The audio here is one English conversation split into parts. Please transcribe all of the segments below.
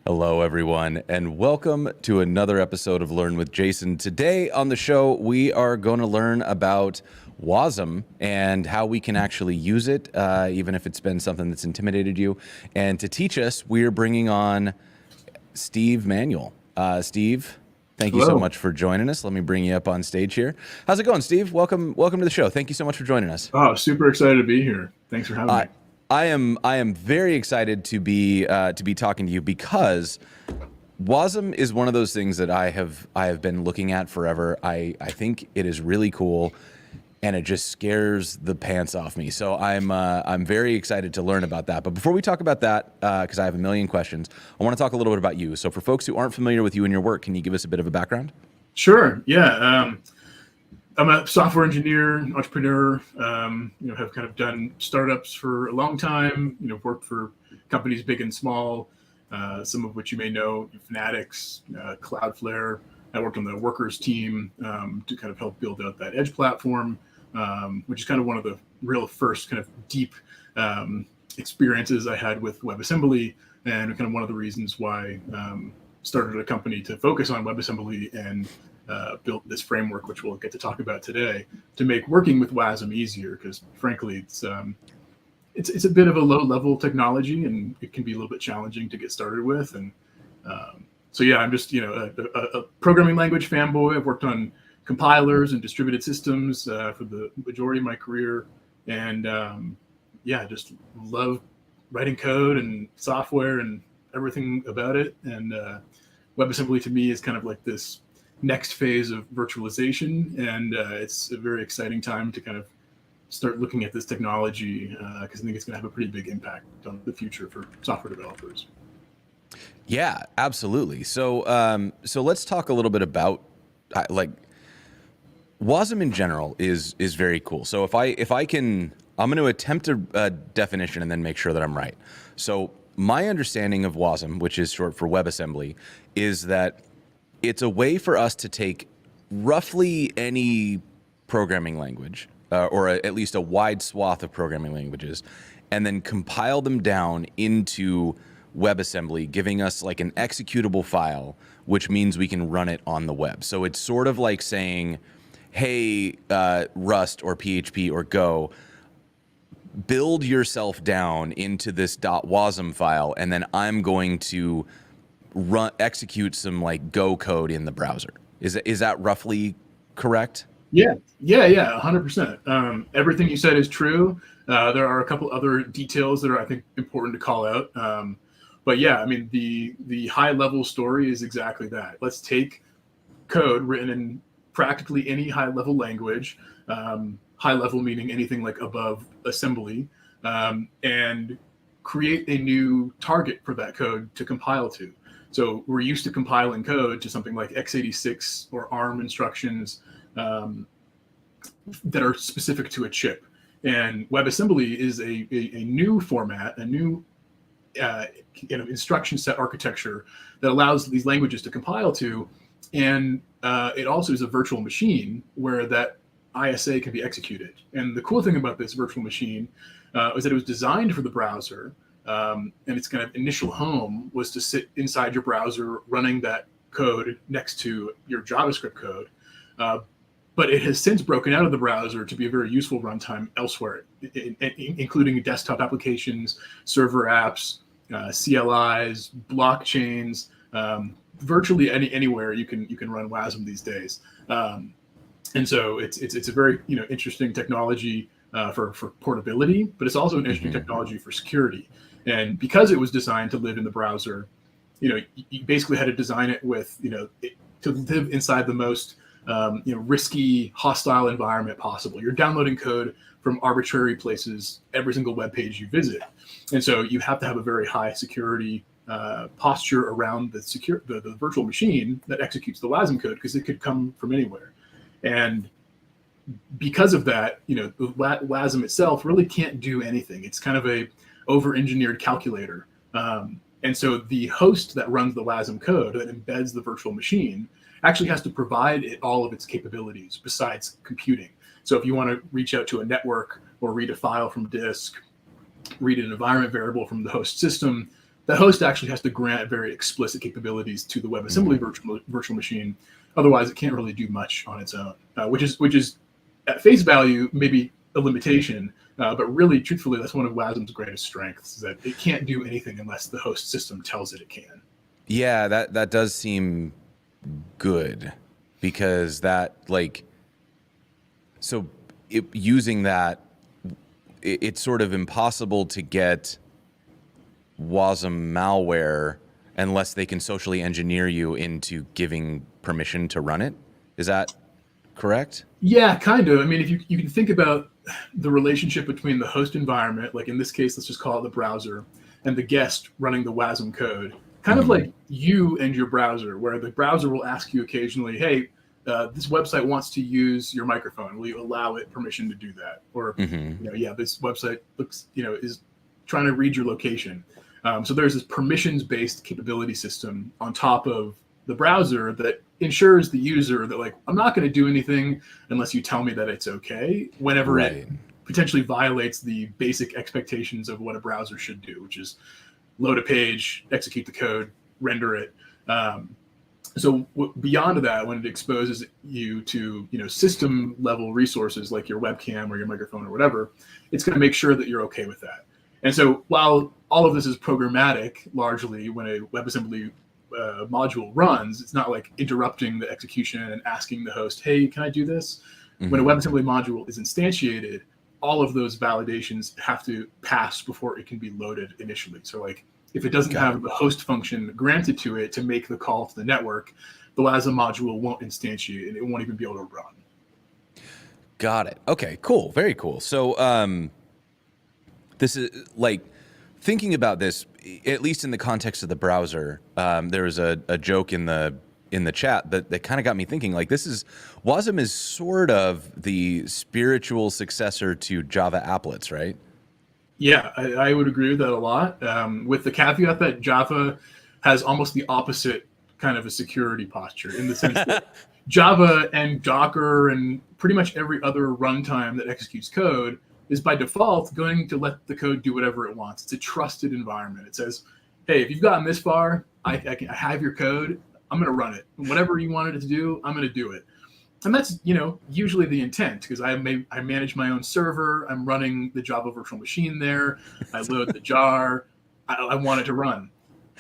Hello, everyone, and welcome to another episode of Learn with Jason. Today on the show, we are going to learn about WASM and how we can actually use it, even if it's been something that's intimidated you. And to teach us, we're bringing on Steve Manuel. Steve, thank you so Hello. much for joining us. Let me bring you up on stage here. How's it going, Steve? Welcome to the show. Thank you so much for joining us. Oh, super excited to be here. Thanks for having Uh, me. I am very excited to be talking to you because WASM is one of those things that I have been looking at forever. I think it is really cool, and it just scares the pants off me. So I'm very excited to learn about that. But before we talk about that, because I have a million questions, I want to talk a little bit about you. So for folks who aren't familiar with you and your work, can you give us a bit of a background? Sure. Yeah. I'm a software engineer, entrepreneur. Have kind of done startups for a long time. Worked for companies big and small, some of which you may know, Fanatics, Cloudflare. I worked on the workers team to kind of help build out that edge platform, which is kind of one of the real first kind of deep experiences I had with WebAssembly, and kind of one of the reasons why started a company to focus on WebAssembly and built this framework, which we'll get to talk about today, to make working with WASM easier. Because frankly, it's a bit of a low-level technology, and it can be a little bit challenging to get started with. And so yeah, I'm just a programming language fanboy. I've worked on compilers and distributed systems for the majority of my career, and yeah, just love writing code and software and everything about it. And WebAssembly to me is kind of like this next phase of virtualization, and it's a very exciting time to kind of start looking at this technology because I think it's going to have a pretty big impact on the future for software developers. Yeah, absolutely. So let's talk a little bit about like WASM in general is very cool. So if I can, I'm going to attempt a definition and then make sure that I'm right. So my understanding of WASM, which is short for WebAssembly, is that it's a way for us to take roughly any programming language, at least a wide swath of programming languages, and then compile them down into WebAssembly, giving us like an executable file, which means we can run it on the web. So it's sort of like saying, hey, Rust or PHP or Go, build yourself down into this .wasm file, and then I'm going to execute some like Go code in the browser. Is that roughly correct? Yeah, 100%. Everything you said is true. There are a couple other details that are, I think, important to call out. But yeah, I mean, the high level story is exactly that. Let's take code written in practically any high level language, high level meaning anything like above assembly, and create a new target for that code to compile to. So we're used to compiling code to something like x86 or ARM instructions that are specific to a chip. And WebAssembly is a new format, a new instruction set architecture that allows these languages to compile to. And it also is a virtual machine where that ISA can be executed. And the cool thing about this virtual machine is that it was designed for the browser, and its kind of initial home was to sit inside your browser running that code next to your JavaScript code. But it has since broken out of the browser to be a very useful runtime elsewhere, including desktop applications, server apps, CLIs, blockchains, virtually anywhere you can run WASM these days. And so it's a very interesting technology for portability, but it's also an interesting technology for security. And because it was designed to live in the browser, you basically had to design it with to live inside the most risky, hostile environment possible. You're downloading code from arbitrary places every single web page you visit, and so you have to have a very high security posture around the virtual machine that executes the WASM code, because it could come from anywhere. And because of that, the WASM itself really can't do anything. It's kind of a over-engineered calculator. And so the host that runs the WASM code that embeds the virtual machine actually has to provide it all of its capabilities besides computing. So if you want to reach out to a network or read a file from disk, read an environment variable from the host system, the host actually has to grant very explicit capabilities to the WebAssembly virtual machine. Otherwise, it can't really do much on its own, which is at face value maybe a limitation, but really, truthfully, that's one of WASM's greatest strengths, is that it can't do anything unless the host system tells it it can. Yeah, that does seem good, because that, like, so using that, it's sort of impossible to get WASM malware unless they can socially engineer you into giving permission to run it. Is that correct? Yeah, kind of. I mean, if you can think about the relationship between the host environment, like in this case, let's just call it the browser, and the guest running the WASM code, kind of like you and your browser, where the browser will ask you occasionally, hey, this website wants to use your microphone. Will you allow it permission to do that? Or, this website looks, is trying to read your location. So there's this permissions-based capability system on top of the browser that ensures the user that, like, I'm not going to do anything unless you tell me that it's okay, whenever it potentially violates the basic expectations of what a browser should do, which is load a page, execute the code, render it. So beyond that, when it exposes you to system level resources like your webcam or your microphone or whatever, it's going to make sure that you're okay with that. And so while all of this is programmatic, largely when a WebAssembly module runs, it's not like interrupting the execution and asking the host, hey, can I do this? When a WebAssembly module is instantiated, all of those validations have to pass before it can be loaded initially. So, like, if it doesn't have the host function granted to it to make the call to the network, the WASM module won't instantiate and it won't even be able to run. Got it. Okay, cool. Very cool. So this is, like, thinking about this, at least in the context of the browser, there was a joke in the chat that kind of got me thinking, like, WASM is sort of the spiritual successor to Java applets, right? Yeah, I would agree with that a lot, with the caveat that Java has almost the opposite kind of a security posture, in the sense that Java and Docker and pretty much every other runtime that executes code is by default going to let the code do whatever it wants. It's a trusted environment. It says, hey, if you've gotten this far, I have your code, I'm going to run it. And whatever you wanted it to do, I'm going to do it. And that's, usually the intent, because I manage my own server. I'm running the Java virtual machine there. I load the jar. I want it to run.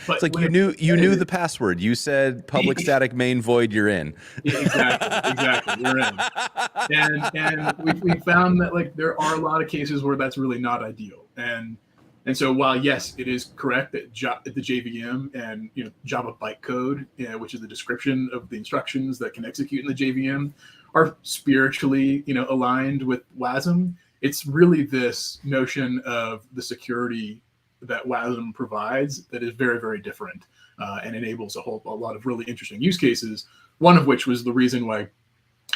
But it's like you knew the password. You said public static main void. You're in. Exactly. You're in. And we found that, like, there are a lot of cases where that's really not ideal. And so while, yes, it is correct that the JVM and Java bytecode, which is the description of the instructions that can execute in the JVM, are spiritually aligned with WASM, it's really this notion of the security that WASM provides that is very, very different, and enables a lot of really interesting use cases. One of which was the reason why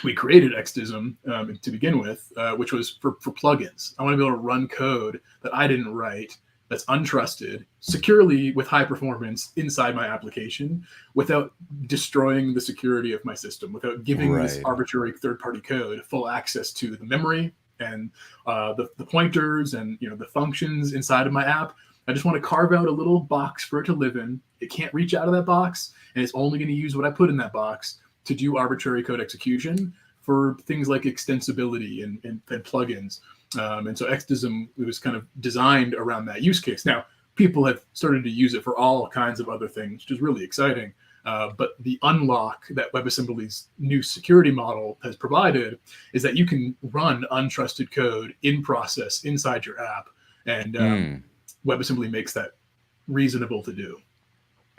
we created Extism to begin with, which was for plugins. I want to be able to run code that I didn't write, that's untrusted, securely with high performance inside my application, without destroying the security of my system, without giving this arbitrary third-party code full access to the memory and the pointers and the functions inside of my app. I just want to carve out a little box for it to live in. It can't reach out of that box, and it's only going to use what I put in that box to do arbitrary code execution for things like extensibility and plugins. And so Extism was kind of designed around that use case. Now, people have started to use it for all kinds of other things, which is really exciting. But the unlock that WebAssembly's new security model has provided is that you can run untrusted code in process inside your app. And WebAssembly makes that reasonable to do.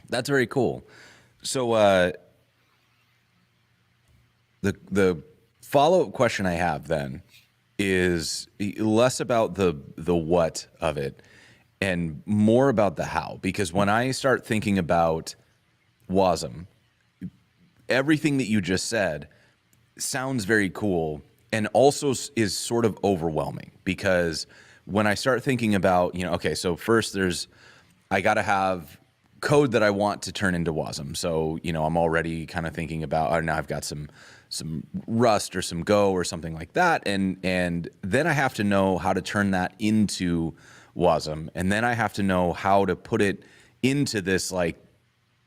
That's very cool. So the follow-up question I have then is less about the what of it and more about the how. Because when I start thinking about WASM, everything that you just said sounds very cool and also is sort of overwhelming, because when I start thinking about, okay, so first I got to have code that I want to turn into WASM. So, I'm already kind of thinking about, now I've got some Rust or some Go or something like that. And then I have to know how to turn that into WASM. And then I have to know how to put it into this like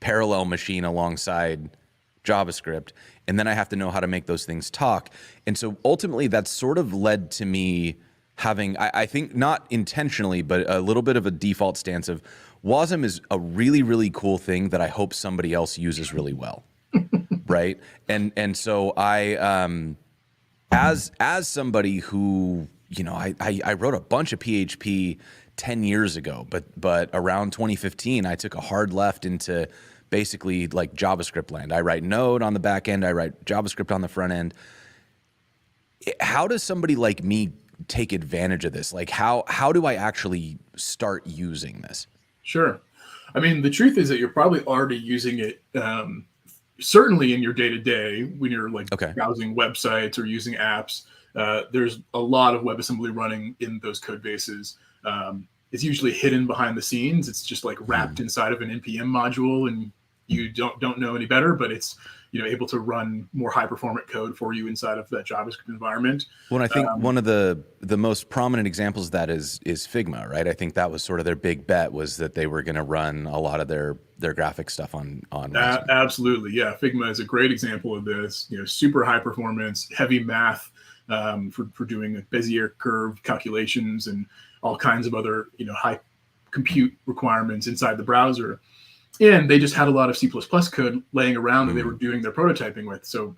parallel machine alongside JavaScript, and then I have to know how to make those things talk. And so ultimately that's sort of led to me having, I think not intentionally, but a little bit of a default stance of WASM is a really, really cool thing that I hope somebody else uses really well. Right. And so as somebody who, you know, I wrote a bunch of PHP 10 years ago, but around 2015, I took a hard left into basically like JavaScript land. I write Node on the back end. I write JavaScript on the front end. How does somebody like me take advantage of this? Like how do I actually start using this? Sure. I mean, the truth is that you're probably already using it, certainly in your day-to-day when you're like browsing websites or using apps. There's a lot of WebAssembly running in those code bases. It's usually hidden behind the scenes. It's just like wrapped inside of an NPM module, and you don't know any better, but it's, you know, able to run more high performant code for you inside of that JavaScript environment. Well, I think one of the most prominent examples of that is Figma, right? I think that was sort of their big bet, was that they were going to run a lot of their graphic stuff on WASM. Absolutely. Yeah. Figma is a great example of this, you know, super high performance, heavy math, for doing Bezier curve calculations and all kinds of other, you know, high compute requirements inside the browser. And they just had a lot of C++ code laying around that they were doing their prototyping with. So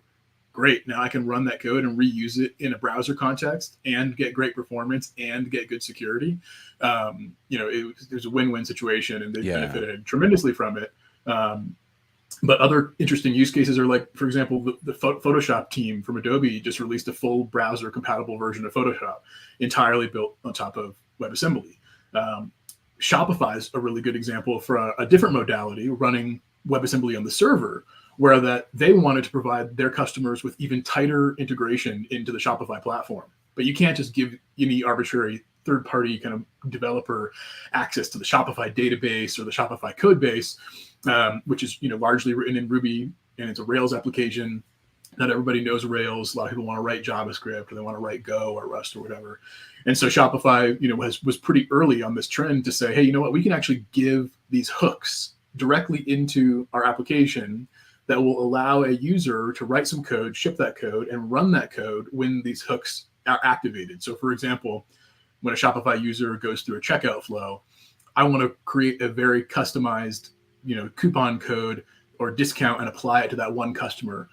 great. Now I can run that code and reuse it in a browser context and get great performance and get good security. You know, it was a win-win situation, and they benefited tremendously from it. But other interesting use cases are like, for example, the Photoshop team from Adobe just released a full browser compatible version of Photoshop entirely built on top of WebAssembly. Shopify is a really good example for a different modality, running WebAssembly on the server, where that they wanted to provide their customers with even tighter integration into the Shopify platform. But you can't just give any arbitrary third-party kind of developer access to the Shopify database or the Shopify code base, which is, you know, largely written in Ruby, and it's a Rails application. Not everybody knows Rails. A lot of people want to write JavaScript, or they want to write Go or Rust or whatever. And so Shopify, you know, was pretty early on this trend to say, hey, you know what, we can actually give these hooks directly into our application that will allow a user to write some code, ship that code, and run that code when these hooks are activated. So for example, when a Shopify user goes through a checkout flow, I want to create a very customized, you know, coupon code or discount and apply it to that one customer.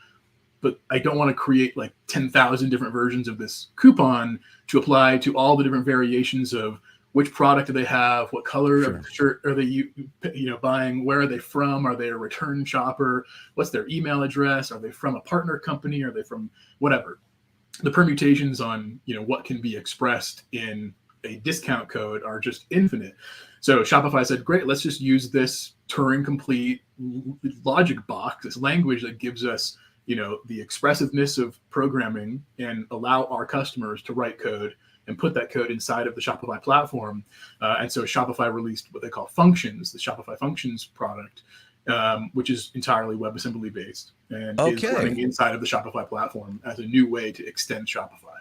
But I don't want to create like 10,000 different versions of this coupon to apply to all the different variations of which product do they have, what color of shirt are they, you know, buying, where are they from, are they a return shopper, what's their email address, are they from a partner company, are they from whatever. The permutations on, you know, what can be expressed in a discount code are just infinite. So Shopify said, great, let's just use this Turing complete logic box, this language that gives us, you know, the expressiveness of programming, and allow our customers to write code and put that code inside of the Shopify platform. And so Shopify released what they call functions, the Shopify functions product, which is entirely WebAssembly based and is running inside of the Shopify platform as a new way to extend Shopify.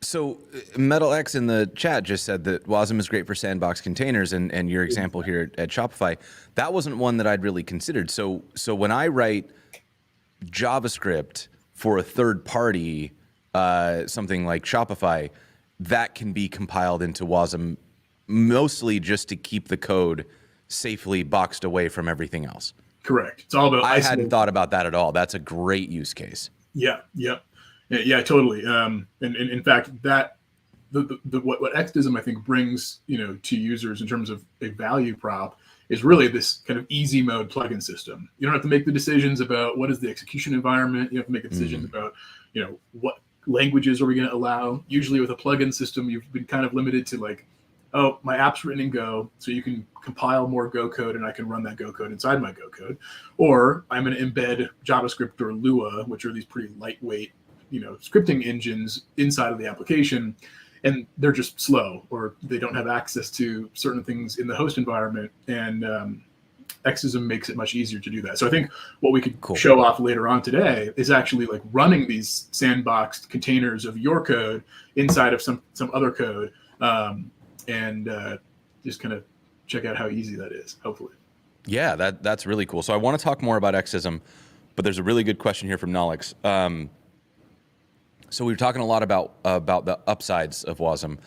So Metal X in the chat just said that WASM is great for sandbox containers, and your example here at Shopify, that wasn't one that I'd really considered. So when I write JavaScript for a third party, something like Shopify, that can be compiled into WASM mostly just to keep the code safely boxed away from everything else. Correct. It's all about I hadn't thought about that at all. That's a great use case. Yeah, totally. And in fact, that what Extism I think brings, you know, to users in terms of a value prop is really this kind of easy mode plugin system. You don't have to make the decisions about what is the execution environment. You have to make a decision about, you know, what languages are we going to allow. Usually with a plugin system, you've been kind of limited to like, oh, my app's written in Go, so you can compile more Go code and I can run that Go code inside my Go code. Or I'm going to embed JavaScript or Lua, which are these pretty lightweight, you know, scripting engines inside of the application, and they're just slow, or they don't have access to certain things in the host environment. And Extism makes it much easier to do that. So I think what we could show off later on today is actually like running these sandboxed containers of your code inside of some other code, and just kind of check out how easy that is, hopefully. Yeah, that's really cool. So I want to talk more about Extism, but there's a really good question here from Nolix. So we were talking a lot about the upsides of WASM.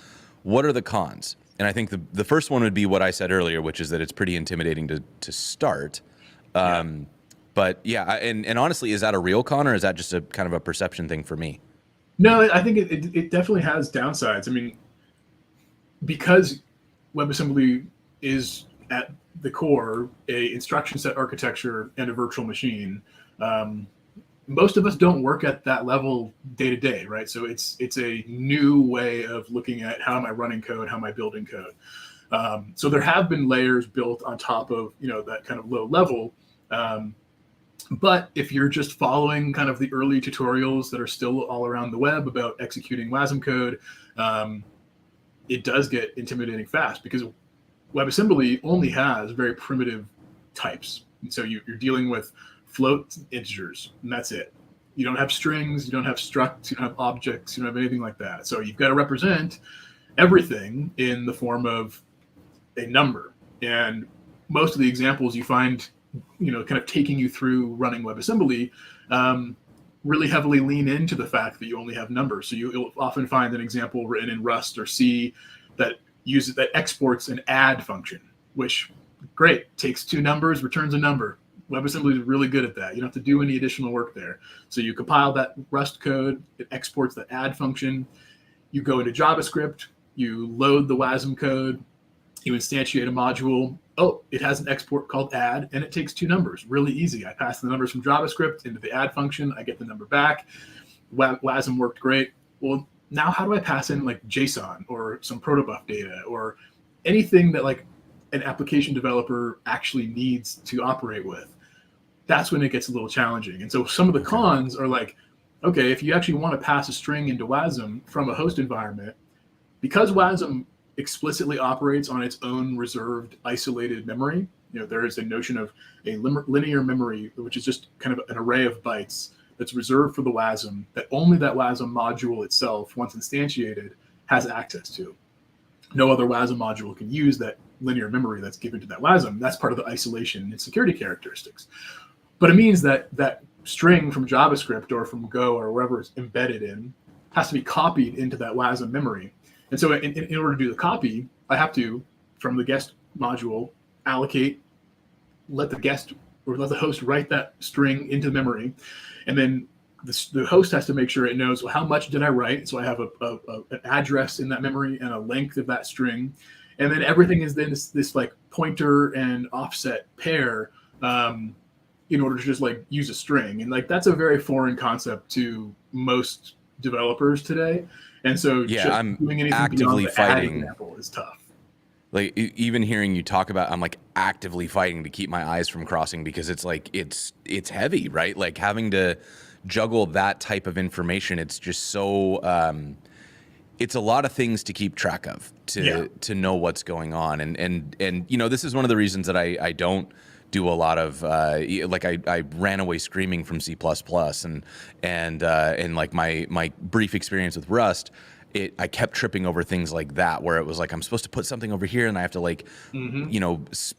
What are the cons? And I think the first one would be what I said earlier, which is that it's pretty intimidating to start. But yeah, and honestly, is that a real con, or is that just a kind of a perception thing for me? No, I think it definitely has downsides. I mean, because WebAssembly is at the core a instruction set architecture and a virtual machine. Most of us don't work at that level day to day, right? So it's a new way of looking at how am I running code, how am I building code. So there have been layers built on top of that kind of low level. But if you're just following kind of the early tutorials that are still all around the web about executing WASM code, it does get intimidating fast because WebAssembly only has very primitive types. And so you're dealing with float integers, and that's it. You don't have strings, you don't have structs, you don't have objects, you don't have anything like that. So you've got to represent everything in the form of a number. And most of the examples you find, kind of taking you through running WebAssembly, really heavily lean into the fact that you only have numbers. So you'll often find an example written in Rust or C that exports an add function, which great, takes two numbers, returns a number. WebAssembly is really good at that. You don't have to do any additional work there. So you compile that Rust code, it exports the add function. You go into JavaScript, you load the WASM code, you instantiate a module. Oh, it has an export called add, and it takes two numbers. Really easy. I pass the numbers from JavaScript into the add function. I get the number back. WASM worked great. Well, now how do I pass in like JSON or some protobuf data or anything that like an application developer actually needs to operate with? That's when it gets a little challenging. And so some of the cons are like, okay, if you actually want to pass a string into WASM from a host environment, because WASM explicitly operates on its own reserved isolated memory, there is a notion of a linear memory, which is just kind of an array of bytes that's reserved for the WASM that only that WASM module itself, once instantiated, has access to. No other WASM module can use that linear memory that's given to that WASM. That's part of the isolation and security characteristics. But it means that that string from JavaScript or from Go or wherever it's embedded in has to be copied into that WASM memory. And so in order to do the copy, I have to, from the guest module, let the host write that string into memory. And then the host has to make sure it knows, well, how much did I write? So I have an address in that memory and a length of that string. And then everything is then this like pointer and offset pair in order to just like use a string. And like that's a very foreign concept to most developers today. And so I'm doing anything actively fighting. Example is tough. Like even hearing you talk about, I'm like actively fighting to keep my eyes from crossing because it's like it's heavy, right? Like having to juggle that type of information. It's just so it's a lot of things to keep track of to know what's going on. And this is one of the reasons that I don't do a lot of I ran away screaming from C++ and like my brief experience with Rust, I kept tripping over things like that where it was like I'm supposed to put something over here and I have to like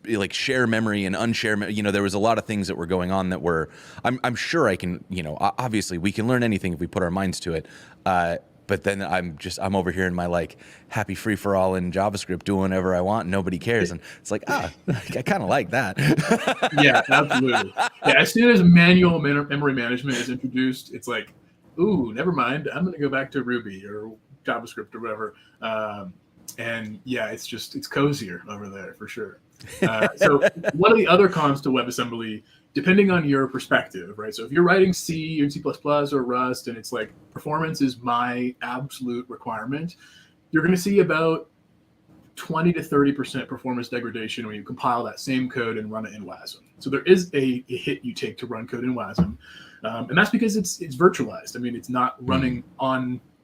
like share memory and unshare there was a lot of things that were going on that were I'm sure I can obviously we can learn anything if we put our minds to it. But then I'm over here in my like happy free for all in JavaScript doing whatever I want. Nobody cares. And it's like, I kind of like that. Yeah, absolutely. Yeah, as soon as manual memory management is introduced, it's like, ooh, never mind. I'm going to go back to Ruby or JavaScript or whatever. And yeah, it's cozier over there for sure. So one of the other cons to WebAssembly, depending on your perspective, right? So if you're writing C or C++ or Rust and it's like performance is my absolute requirement, you're going to see about 20 to 30% performance degradation when you compile that same code and run it in WASM. So there is a hit you take to run code in WASM. And that's because it's virtualized. I mean, it's not running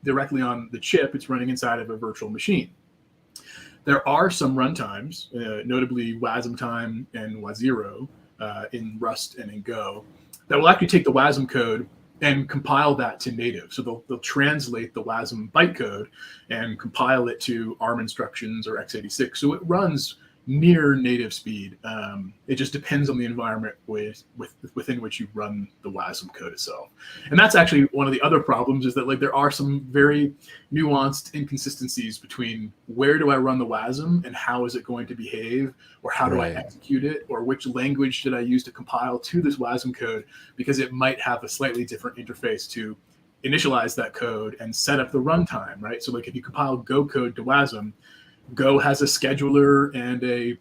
directly on the chip, it's running inside of a virtual machine. There are some runtimes, notably WASM time and WASZero, in Rust and in Go, that will actually take the WASM code and compile that to native. So they'll translate the WASM bytecode and compile it to ARM instructions or x86. So it runs near native speed. It just depends on the environment within which you run the WASM code itself. And that's actually one of the other problems, is that like there are some very nuanced inconsistencies between where do I run the WASM and how is it going to behave, or how do I execute it, or which language should I use to compile to this WASM code, because it might have a slightly different interface to initialize that code and set up the runtime, right? So like if you compile Go code to WASM, Go has a scheduler and a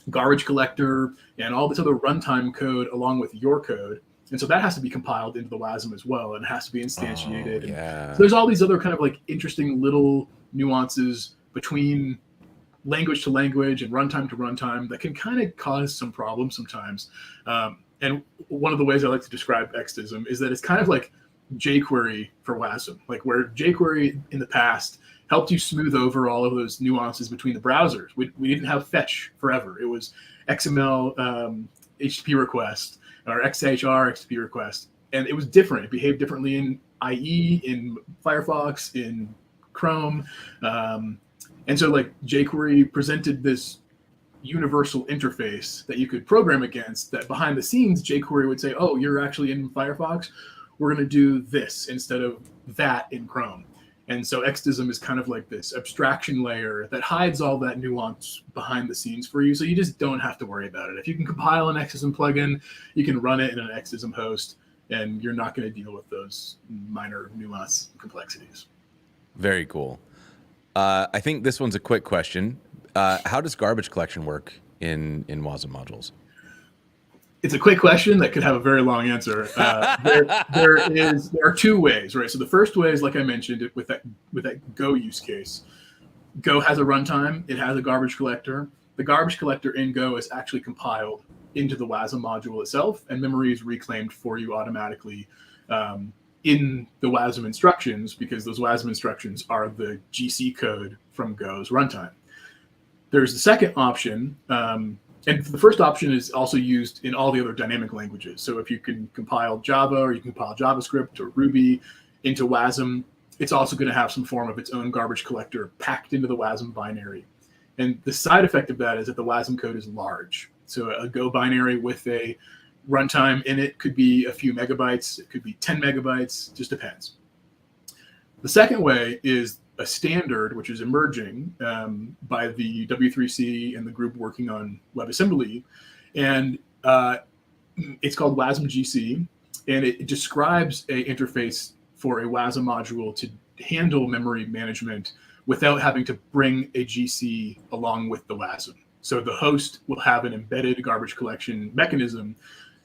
garbage collector and all this other runtime code along with your code. And so that has to be compiled into the WASM as well, and it has to be instantiated. So there's all these other kind of like interesting little nuances between language to language and runtime to runtime that can kind of cause some problems sometimes. And one of the ways I like to describe Extism is that it's kind of like jQuery for WASM, like where jQuery in the past helped you smooth over all of those nuances between the browsers. We didn't have fetch forever. It was XML HTTP request or XHR HTTP request. And it was different. It behaved differently in IE, in Firefox, in Chrome. And so like jQuery presented this universal interface that you could program against, that behind the scenes, jQuery would say, oh, you're actually in Firefox. We're going to do this instead of that in Chrome. And so Extism is kind of like this abstraction layer that hides all that nuance behind the scenes for you. So you just don't have to worry about it. If you can compile an Extism plugin, you can run it in an Extism host, and you're not going to deal with those minor nuance complexities. Very cool. I think this one's a quick question. How does garbage collection work in WASM modules? It's a quick question that could have a very long answer. There are two ways, right? So the first way is, like I mentioned, with that Go use case. Go has a runtime. It has a garbage collector. The garbage collector in Go is actually compiled into the WASM module itself, and memory is reclaimed for you automatically in the WASM instructions, because those WASM instructions are the GC code from Go's runtime. There's the second option. And the first option is also used in all the other dynamic languages. So if you can compile Java, or you can compile JavaScript or Ruby into WASM, it's also going to have some form of its own garbage collector packed into the WASM binary. And the side effect of that is that the WASM code is large. So a Go binary with a runtime in it could be a few megabytes. It could be 10 megabytes, just depends. The second way is a standard, which is emerging by the W3C and the group working on WebAssembly. And it's called WASM GC, and it describes an interface for a WASM module to handle memory management without having to bring a GC along with the WASM. So the host will have an embedded garbage collection mechanism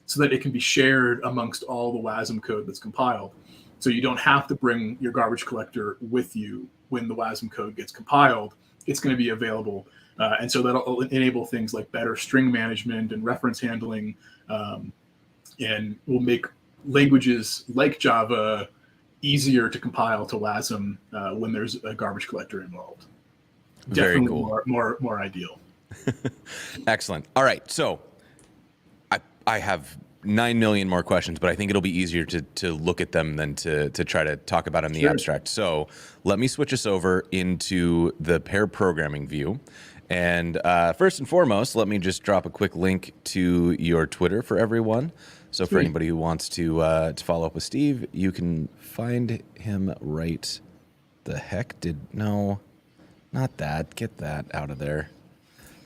so that it can be shared amongst all the WASM code that's compiled. So you don't have to bring your garbage collector with you when the WASM code gets compiled. It's going to be available. And so that'll enable things like better string management and reference handling, and will make languages like Java easier to compile to WASM when there's a garbage collector involved. Very Definitely cool. more ideal. Excellent. All right. So I have 9 million more questions, but I think it'll be easier to look at them than to try to talk about them in the abstract. So let me switch us over into the pair programming view. And first and foremost, let me just drop a quick link to your Twitter for everyone. So for anybody who wants to follow up with Steve, you can find him right the heck no, not that. Get that out of there.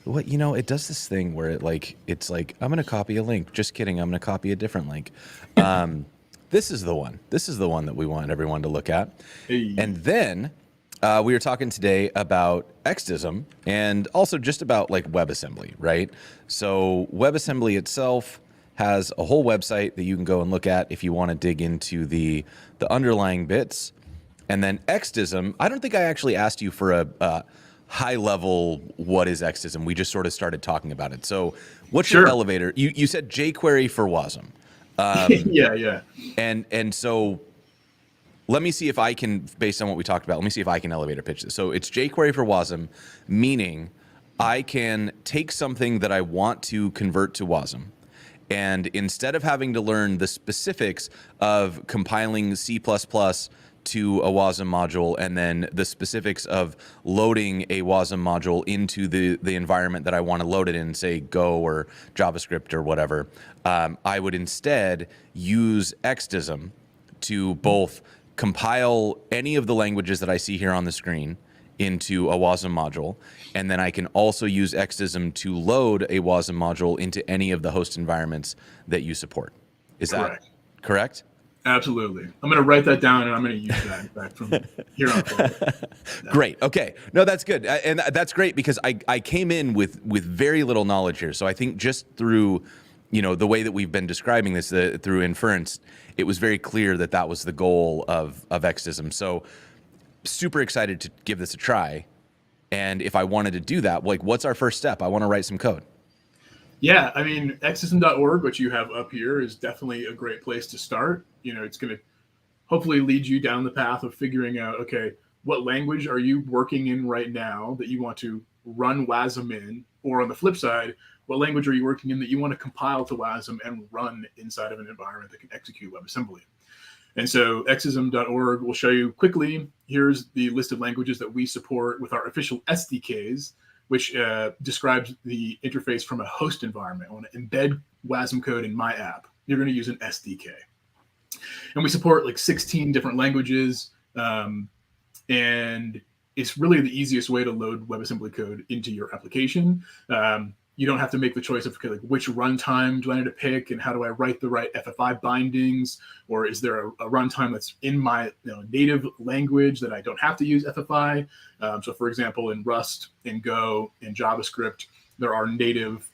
What, it does this thing where it's like, I'm going to copy a link. Just kidding. I'm going to copy a different link. This is the one. This is the one that we want everyone to look at. Hey. And then we were talking today about Extism and also just about like WebAssembly, right? So WebAssembly itself has a whole website that you can go and look at if you want to dig into the underlying bits. And then Extism, I don't think I actually asked you for a high level, what is Extism? We just sort of started talking about it. So what's your elevator? You said jQuery for WASM. Yeah. And so let me see if I can, based on what we talked about, let me see if I can elevator pitch this. So it's jQuery for WASM, meaning I can take something that I want to convert to WASM, and instead of having to learn the specifics of compiling C++ to a WASM module, and then the specifics of loading a WASM module into the environment that I want to load it in, say Go or JavaScript or whatever, I would instead use Extism to both compile any of the languages that I see here on the screen into a WASM module, and then I can also use Extism to load a WASM module into any of the host environments that you support. Is Correct. that correct? Absolutely. I'm going to write that down, and I'm going to use that, in fact, from here on forward. Yeah. Great. Okay. No, that's good. And that's great because I came in with very little knowledge here. So I think just through, the way that we've been describing this, through inference, it was very clear that that was the goal of Extism. So super excited to give this a try. And if I wanted to do that, like, what's our first step? I want to write some code. Yeah, I mean, extism.org, which you have up here, is definitely a great place to start. It's going to hopefully lead you down the path of figuring out, okay, what language are you working in right now that you want to run WASM in? Or on the flip side, what language are you working in that you want to compile to WASM and run inside of an environment that can execute WebAssembly? And so extism.org will show you quickly, here's the list of languages that we support with our official SDKs, which describes the interface from a host environment. I want to embed WASM code in my app. You're going to use an SDK. And we support like 16 different languages. And it's really the easiest way to load WebAssembly code into your application. You don't have to make the choice of, okay, like, which runtime do I need to pick, and how do I write the right FFI bindings, or is there a runtime that's in my native language that I don't have to use FFI? So for example, in Rust, in Go, in JavaScript, there are native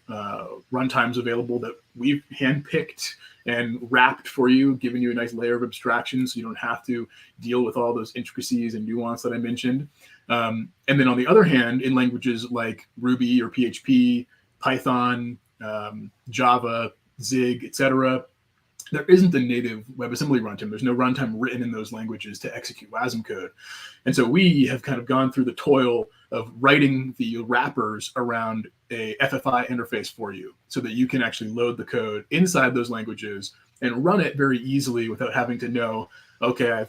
runtimes available that we've handpicked and wrapped for you, giving you a nice layer of abstraction so you don't have to deal with all those intricacies and nuance that I mentioned. And then on the other hand, in languages like Ruby or PHP, Python, Java, Zig, etc., there isn't a native WebAssembly runtime. There's no runtime written in those languages to execute WASM code. And so we have kind of gone through the toil of writing the wrappers around a FFI interface for you so that you can actually load the code inside those languages and run it very easily without having to know, okay,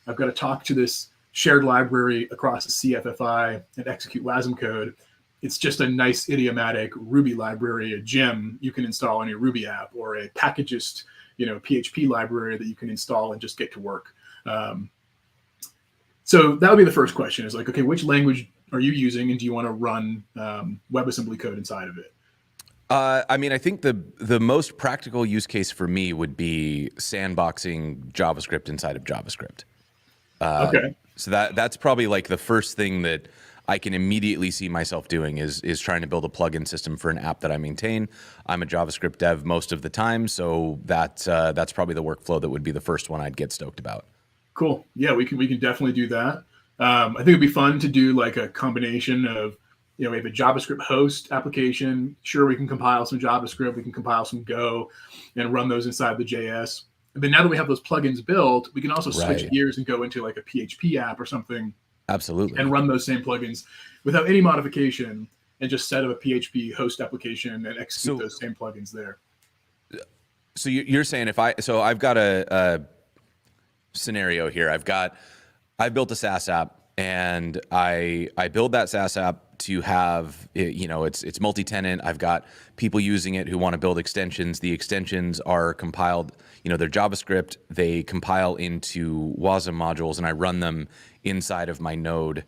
I've got to talk to this shared library across the CFFI and execute WASM code. It's just a nice idiomatic Ruby library, a gem you can install on your Ruby app, or a packagist, PHP library that you can install and just get to work. So that would be the first question, is like, okay, which language are you using, and do you want to run WebAssembly code inside of it? I mean, I think the most practical use case for me would be sandboxing JavaScript inside of JavaScript. Okay. So that's probably like the first thing that I can immediately see myself doing is trying to build a plugin system for an app that I maintain. I'm a JavaScript dev most of the time, so that's probably the workflow that would be the first one I'd get stoked about. Cool. Yeah, we can definitely do that. I think it'd be fun to do like a combination of, we have a JavaScript host application. Sure, we can compile some JavaScript, we can compile some Go, and run those inside the JS. And then now that we have those plugins built, we can also switch gears and go into like a PHP app or something. Absolutely. And run those same plugins without any modification, and just set up a PHP host application and execute those same plugins there. So you're saying I've got a scenario here. I built a SaaS app, and I build that SaaS app to have, it's multi-tenant. I've got people using it who want to build extensions. The extensions are compiled, they're JavaScript. They compile into WASM modules, and I run them inside of my Node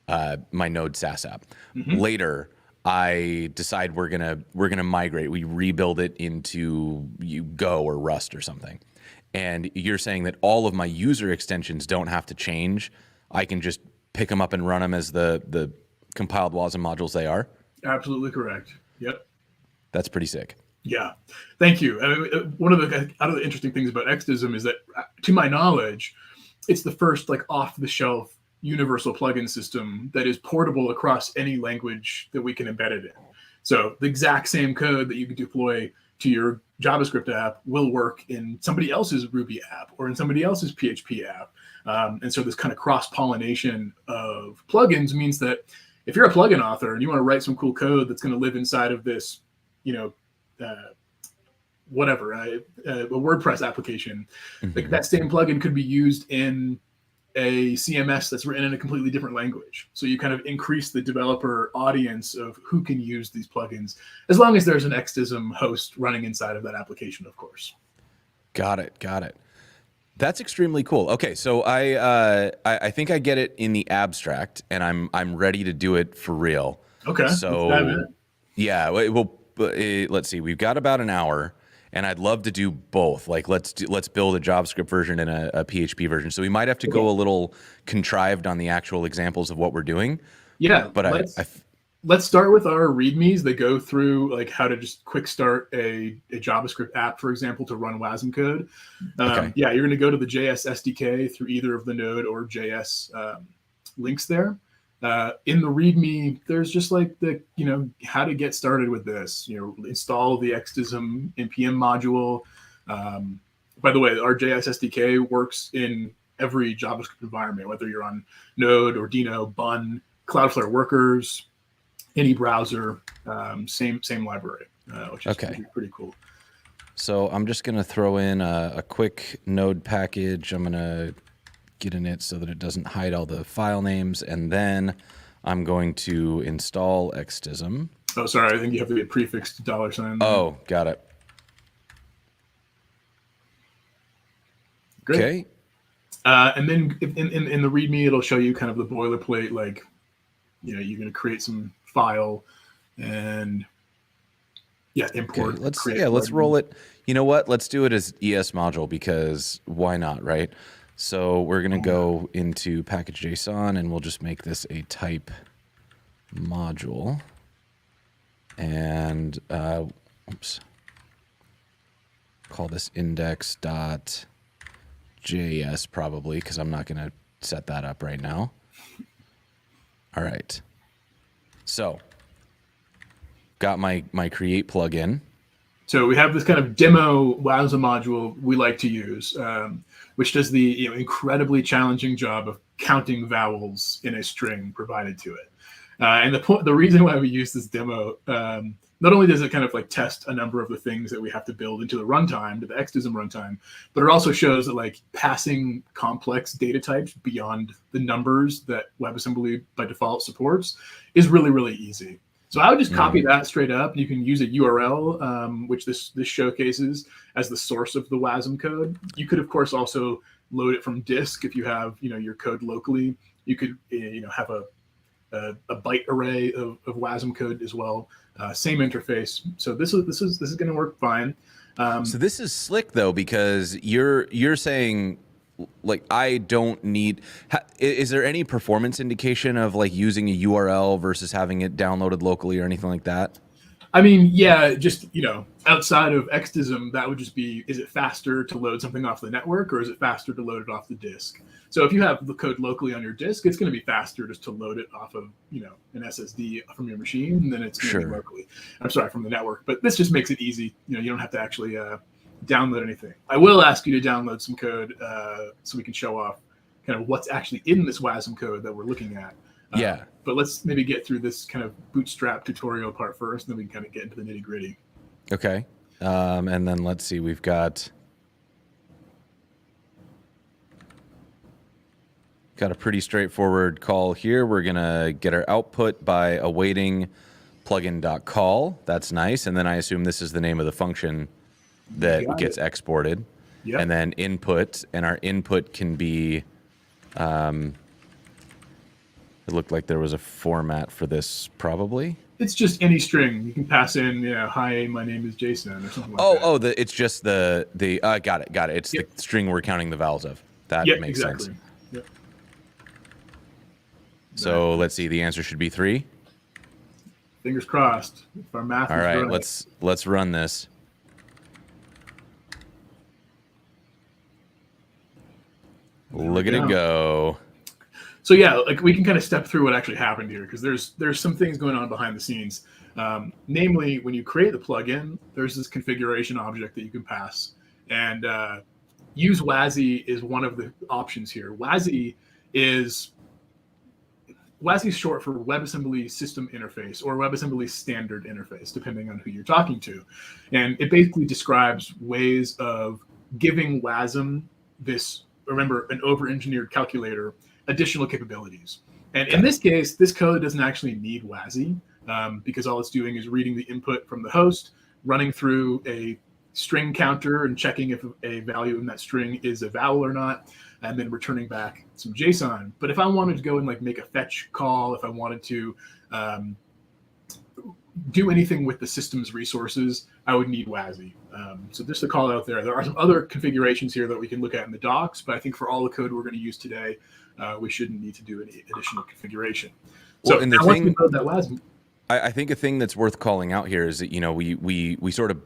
SaaS app. Mm-hmm. Later, I decide we're gonna migrate. We rebuild it into Go or Rust or something. And you're saying that all of my user extensions don't have to change. I can just pick them up and run them as the compiled WASM modules they are? Absolutely correct. Yep. That's pretty sick. Yeah. Thank you. I mean, one of the interesting things about Extism is that, to my knowledge, it's the first like off-the-shelf universal plugin system that is portable across any language that we can embed it in. So the exact same code that you can deploy to your JavaScript app will work in somebody else's Ruby app or in somebody else's PHP app. And so this kind of cross-pollination of plugins means that if you're a plugin author and you want to write some cool code that's going to live inside of this, a WordPress application, like that same plugin could be used in a CMS that's written in a completely different language. So you kind of increase the developer audience of who can use these plugins, as long as there's an Extism host running inside of that application, of course. Got it. Got it. That's extremely cool. Okay, so I think I get it in the abstract, and I'm ready to do it for real. Okay, let's dive in. Yeah, let's see. We've got about an hour, and I'd love to do both. Like, let's build a JavaScript version and a PHP version. So we might have to go a little contrived on the actual examples of what we're doing. Yeah, but let's start with our READMEs that go through like how to just quick start a JavaScript app, for example, to run WASM code. Okay. Yeah, you're going to go to the JS SDK through either of the Node or JS links there. In the README, there's just like the, how to get started with this, install the Extism npm module. By the way, our JS SDK works in every JavaScript environment, whether you're on Node or Dino, Bun, Cloudflare Workers, any browser, same library, which is pretty cool. So I'm just going to throw in a quick Node package. I'm going to get in it so that it doesn't hide all the file names, and then I'm going to install Extism. Oh, sorry, I think you have to get prefixed $. Oh, got it. Great. Okay. And then in the README, it'll show you kind of the boilerplate, like, you're going to create some file and import. Okay, let's roll it. You know what? Let's do it as ES module, because why not, right? So we're going to go into package.json, and we'll just make this a type module. And call this index.js probably, because I'm not going to set that up right now. All right. So got my create plugin. So we have this kind of demo WASM module we like to use, which does the incredibly challenging job of counting vowels in a string provided to it. And the reason why we use this demo, not only does it kind of like test a number of the things that we have to build into the runtime, to the Extism runtime, but it also shows that like passing complex data types beyond the numbers that WebAssembly by default supports is really, really easy. So I would just copy that straight up. You can use a URL, which this showcases as the source of the WASM code. You could, of course, also load it from disk if you have your code locally. You could have a byte array of WASM code as well. Same interface. So this is going to work fine. So this is slick though, because you're saying, like, I don't need. Is there any performance indication of like using a URL versus having it downloaded locally or anything like that? I mean, yeah, just, outside of Extism, that would just be, is it faster to load something off the network, or is it faster to load it off the disk? So if you have the code locally on your disk, it's going to be faster just to load it off of, an SSD from your machine than it's going to be locally. I'm sorry, from the network. But this just makes it easy. You don't have to actually download anything. I will ask you to download some code so we can show off kind of what's actually in this WASM code that we're looking at. Yeah. But let's maybe get through this kind of bootstrap tutorial part first, and then we can kind of get into the nitty gritty. Okay. And then let's see, we've got a pretty straightforward call here. We're going to get our output by awaiting plugin.call. That's nice. And then I assume this is the name of the function that gets exported. Yep. And then input, and our input can be, it looked like there was a format for this probably. It's just any string. You can pass in, hi, my name is Jason, or something like that. It's just the got it. It's the string we're counting the vowels of. That makes sense. Yep. So let's see, the answer should be 3. Fingers crossed. If our math All is right, let's run this. Look at it go. So yeah, like we can kind of step through what actually happened here, because there's some things going on behind the scenes. Namely, when you create the plugin, there's this configuration object that you can pass, and use WASI is one of the options here. WASI is short for WebAssembly System Interface, or WebAssembly Standard Interface, depending on who you're talking to, and it basically describes ways of giving WASM this, remember, an over-engineered calculator, additional capabilities. And in this case, this code doesn't actually need WASI because all it's doing is reading the input from the host, running through a string counter and checking if a value in that string is a vowel or not, and then returning back some JSON. But if I wanted to go and like make a fetch call, if I wanted to do anything with the system's resources, I would need WASI. So just a call out there. There are some other configurations here that we can look at in the docs, but I think for all the code we're going to use today, we shouldn't need to do any additional configuration. So well, and the once thing, we load that WASM, I think a thing that's worth calling out here is that, you know, we sort of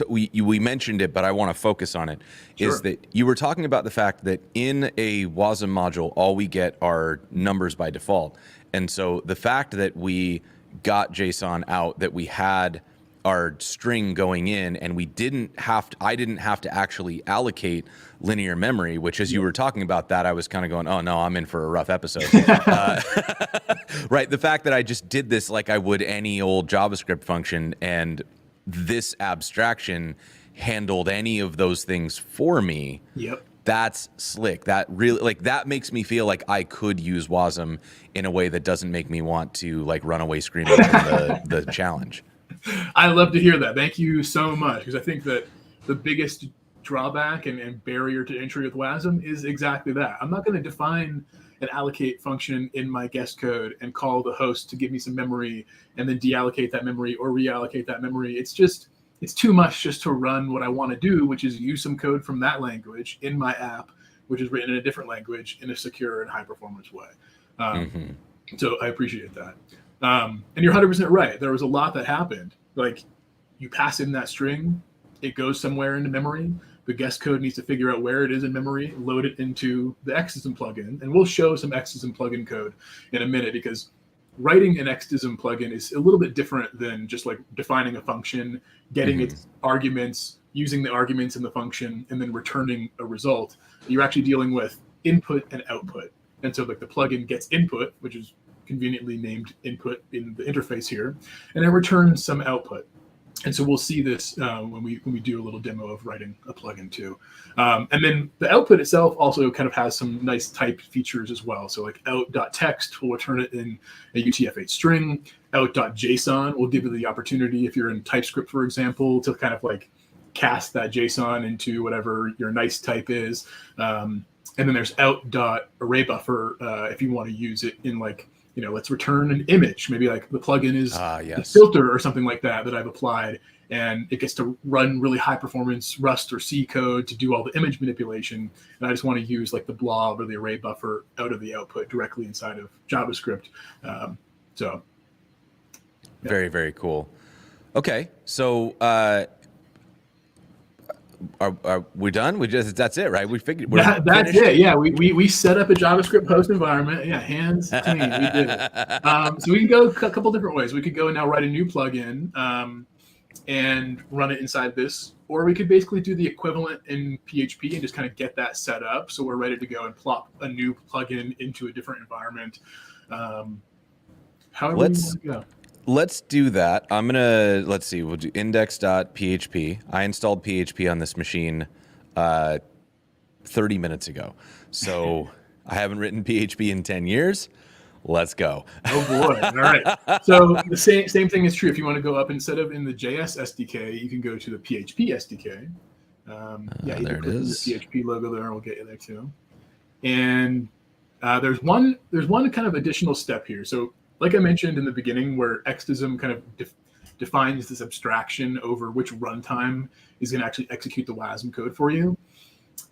we mentioned it, but I want to focus on it. Sure. Is that you were talking about the fact that in a WASM module, all we get are numbers by default. And so the fact that we got JSON out, that we had our string going in, and we didn't have to, I didn't have to actually allocate linear memory, which as you were talking about that, I was kind of going, oh no, I'm in for a rough episode. Right. The fact that I just did this like I would any old JavaScript function, and this abstraction handled any of those things for me. Yep. That's slick. That really, like, that makes me feel like I could use WASM in a way that doesn't make me want to like run away screaming from the challenge. I love to hear that. Thank you so much, because I think that the biggest drawback and barrier to entry with WASM is exactly that. I'm not going to define an allocate function in my guest code and call the host to give me some memory and then deallocate that memory or reallocate that memory. It's too much just to run what I want to do, which is use some code from that language in my app, which is written in a different language in a secure and high performance way. So I appreciate that. And you're 100% right. There was a lot that happened. Like, you pass in that string, it goes somewhere into memory. The guest code needs to figure out where it is in memory, load it into the Extism plugin. And we'll show some Extism plugin code in a minute, because writing an Extism plugin is a little bit different than just like defining a function, getting its arguments, using the arguments in the function, and then returning a result. You're actually dealing with input and output. And so like the plugin gets input, which is conveniently named input in the interface here, and it returns some output. And so we'll see this when we do a little demo of writing a plugin too. And then the output itself also kind of has some nice type features as well. So like out.text will return it in a UTF-8 string. Out.json will give you the opportunity, if you're in TypeScript, for example, to kind of like cast that JSON into whatever your nice type is. And then there's out.arraybuffer if you want to use it in like, you know, let's return an image. Maybe like the plugin is a filter or something like that I've applied, and it gets to run really high performance Rust or C code to do all the image manipulation. And I just want to use like the blob or the array buffer out of the output directly inside of JavaScript. So yeah. Very, very cool. Okay, so are we done? That's it, right? We figured that's finished. It. Yeah, we set up a JavaScript host environment. Yeah, hands clean. We did it. So we can go a couple different ways. We could go and now write a new plugin and run it inside this, or we could basically do the equivalent in PHP and just kind of get that set up so we're ready to go and plop a new plugin into a different environment. However you want to go. Let's do that. Let's see, we'll do index.php. I installed PHP on this machine 30 minutes ago. So I haven't written PHP in 10 years. Let's go. Oh boy. All right. So the same thing is true. If you want to go up, instead of in the JS SDK, you can go to the PHP SDK. There it is. The PHP logo there, we'll get you there too. And there's one kind of additional step here. So like I mentioned in the beginning, where Extism kind of defines this abstraction over which runtime is going to actually execute the WASM code for you,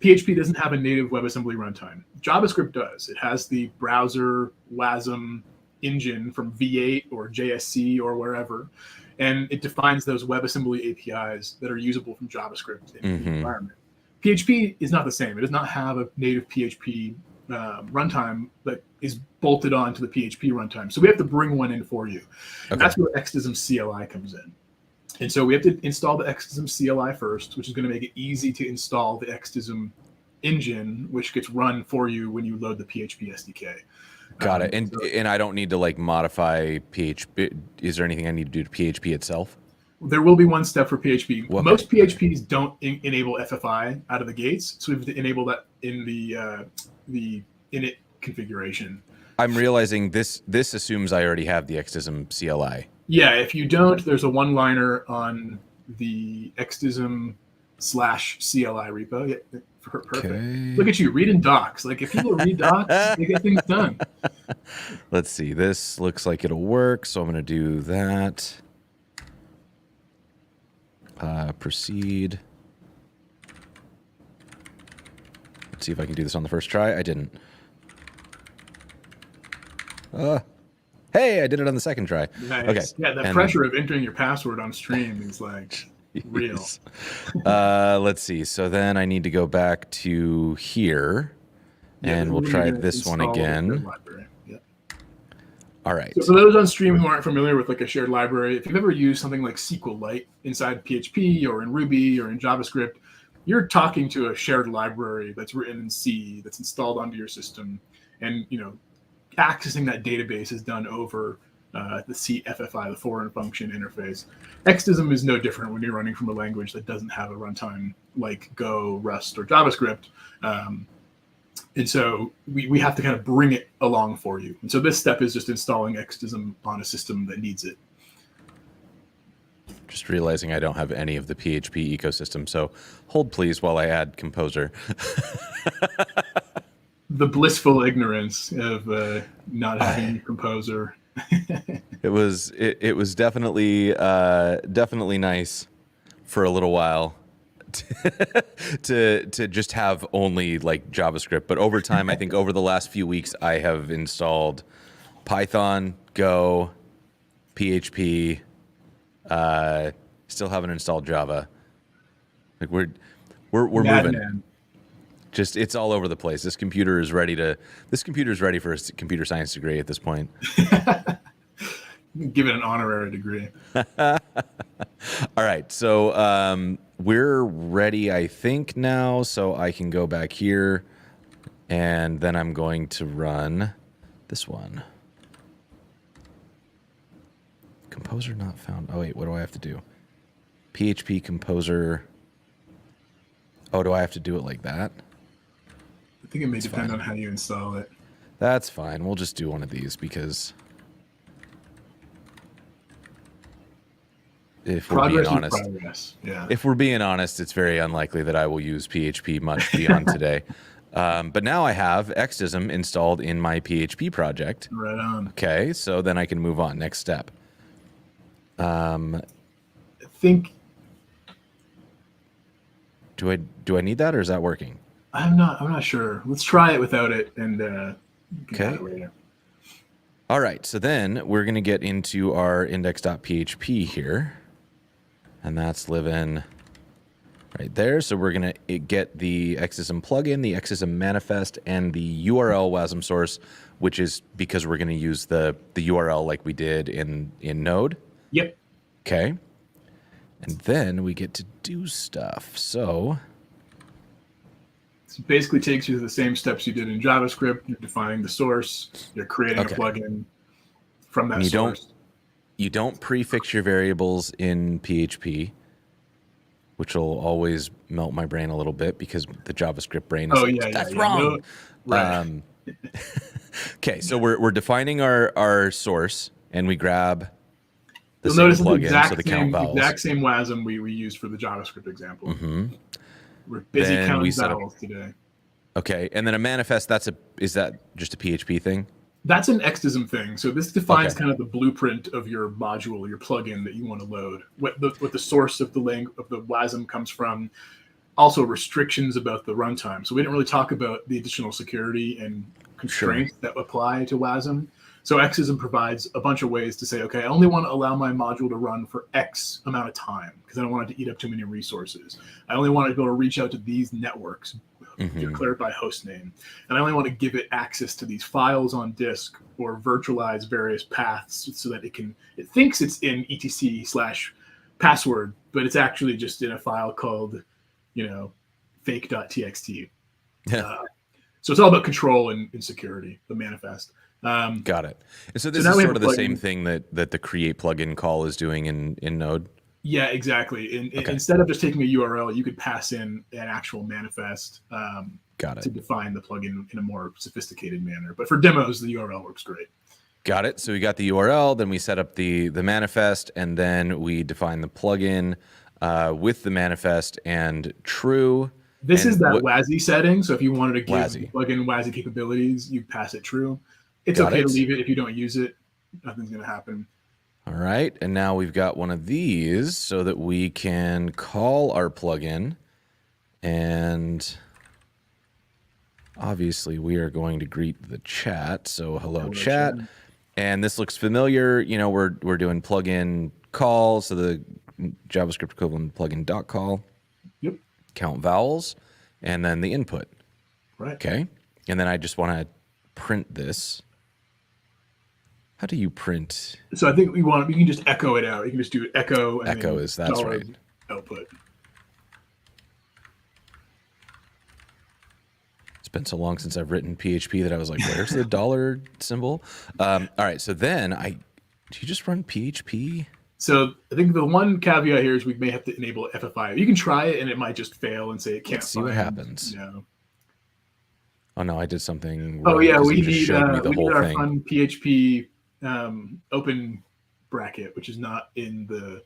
PHP doesn't have a native WebAssembly runtime. JavaScript does. It has the browser WASM engine from V8 or JSC or wherever, and it defines those WebAssembly APIs that are usable from JavaScript in the environment. PHP is not the same. It does not have a native PHP runtime that is bolted on to the PHP runtime. So we have to bring one in for you. And that's where Extism CLI comes in. And so we have to install the Extism CLI first, which is going to make it easy to install the Extism engine, which gets run for you when you load the PHP SDK. Got it. And I don't need to like modify PHP. Is there anything I need to do to PHP itself? There will be one step for PHP. Okay. Most PHPs don't enable FFI out of the gates, so we have to enable that in the init configuration. I'm realizing this assumes I already have the Extism CLI. Yeah, if you don't, there's a one-liner on the Extism /CLI repo. Yeah, perfect. Okay. Look at you reading docs. Like if people read docs, they get things done. Let's see. This looks like it'll work, so I'm going to do that. Proceed. Let's see if I can do this on the first try. I didn't. Hey, I did it on the second try. Nice. Okay. Yeah, the pressure of entering your password on stream is like real. Let's see. So then I need to go back to here, and we'll try this one again. Yeah. All right. So for those on stream who aren't familiar with like a shared library, if you've ever used something like SQLite inside PHP or in Ruby or in JavaScript, you're talking to a shared library that's written in C, that's installed onto your system, and accessing that database is done over the CFFI, the foreign function interface. Extism is no different when you're running from a language that doesn't have a runtime like Go, Rust, or JavaScript. And so we have to kind of bring it along for you. And so this step is just installing Extism on a system that needs it. Just realizing I don't have any of the PHP ecosystem, so hold please while I add Composer. The blissful ignorance of not having Composer. It was definitely nice for a little while to just have only like JavaScript, but over time, I think over the last few weeks, I have installed Python, Go, PHP. Still haven't installed Java. Like we're moving. Man. Just it's all over the place. This computer is ready for a computer science degree at this point. Give it an honorary degree. All right, so we're ready, I think, now. So I can go back here, and then I'm going to run this one. Composer not found. Oh wait, what do I have to do? PHP Composer. Oh, do I have to do it like that? I think it may depend on how you install it. That's fine. We'll just do one of these because if we're being honest, yeah. If we're being honest, it's very unlikely that I will use PHP much beyond today. But now I have Extism installed in my PHP project. Right on. Okay, so then I can move on. Next step. I think. Do I need that, or is that working? I'm not sure. Let's try it without it, and okay. Later. All right, so then we're going to get into our index.php here, and that's living right there. So we're going to get the Extism plugin, the Extism manifest, and the URL WASM source, which is because we're going to use the URL like we did in Node. Yep. Okay. And then we get to do stuff. So it basically takes you to the same steps you did in JavaScript. You're defining the source. You're creating a plugin from that source. You don't prefix your variables in PHP, which will always melt my brain a little bit because the JavaScript brain is that's wrong. No, right. Okay, so we're defining our source, and we grab the You'll same notice plugin, the exact so the count vowels. Exact same WASM we used for the JavaScript example. Mm-hmm. We're busy counting vowels today. Okay, and then a manifest, is that just a PHP thing? That's an Extism thing. So this defines kind of the blueprint of your module, your plugin that you want to load. What the source of the WASM comes from. Also restrictions about the runtime. So we didn't really talk about the additional security and constraints that apply to WASM. So Extism provides a bunch of ways to say, okay, I only want to allow my module to run for X amount of time because I don't want it to eat up too many resources. I only want to be able to reach out to these networks declared by host name. And I only want to give it access to these files on disk or virtualize various paths so that it thinks it's in etc/password, but it's actually just in a file called, fake.txt. So it's all about control and security, the manifest. Got it. And so this is sort of the same thing that the create plugin call is doing in Node? Yeah, exactly. And Okay. instead of just taking a URL, you could pass in an actual manifest Got to it. define the plugin in a more sophisticated manner. But for demos, the URL works great. Got it. So we got the URL, then we set up the manifest, and then we define the plugin with the manifest and true. This is And that what WASI setting. So if you wanted to give the WASI? plugin WASI capabilities, you pass it true. It's Got okay to it. leave it if you don't use it. Nothing's going to happen. All right. And now we've got one of these so that we can call our plugin. And obviously we are going to greet the chat. So hello, chat. And this looks familiar. You know, we're doing plugin call. So the JavaScript equivalent plugin dot call. Yep. Count vowels. And then the input. Right. Okay. And then I just want to print this. How do you print? So I think you can just echo it out. You can just do echo. And Echo then is, that's dollar right. Output. It's been so long since I've written PHP that I was like, where's the dollar symbol? All right. So then do you just run PHP? So I think the one caveat here is we may have to enable FFI. You can try it and it might just fail and say it can't. Let's see what happens. You know. Oh no, I did something Oh wrong yeah, because we it just need showed me the whole our thing. fun PHP open bracket, which is not in the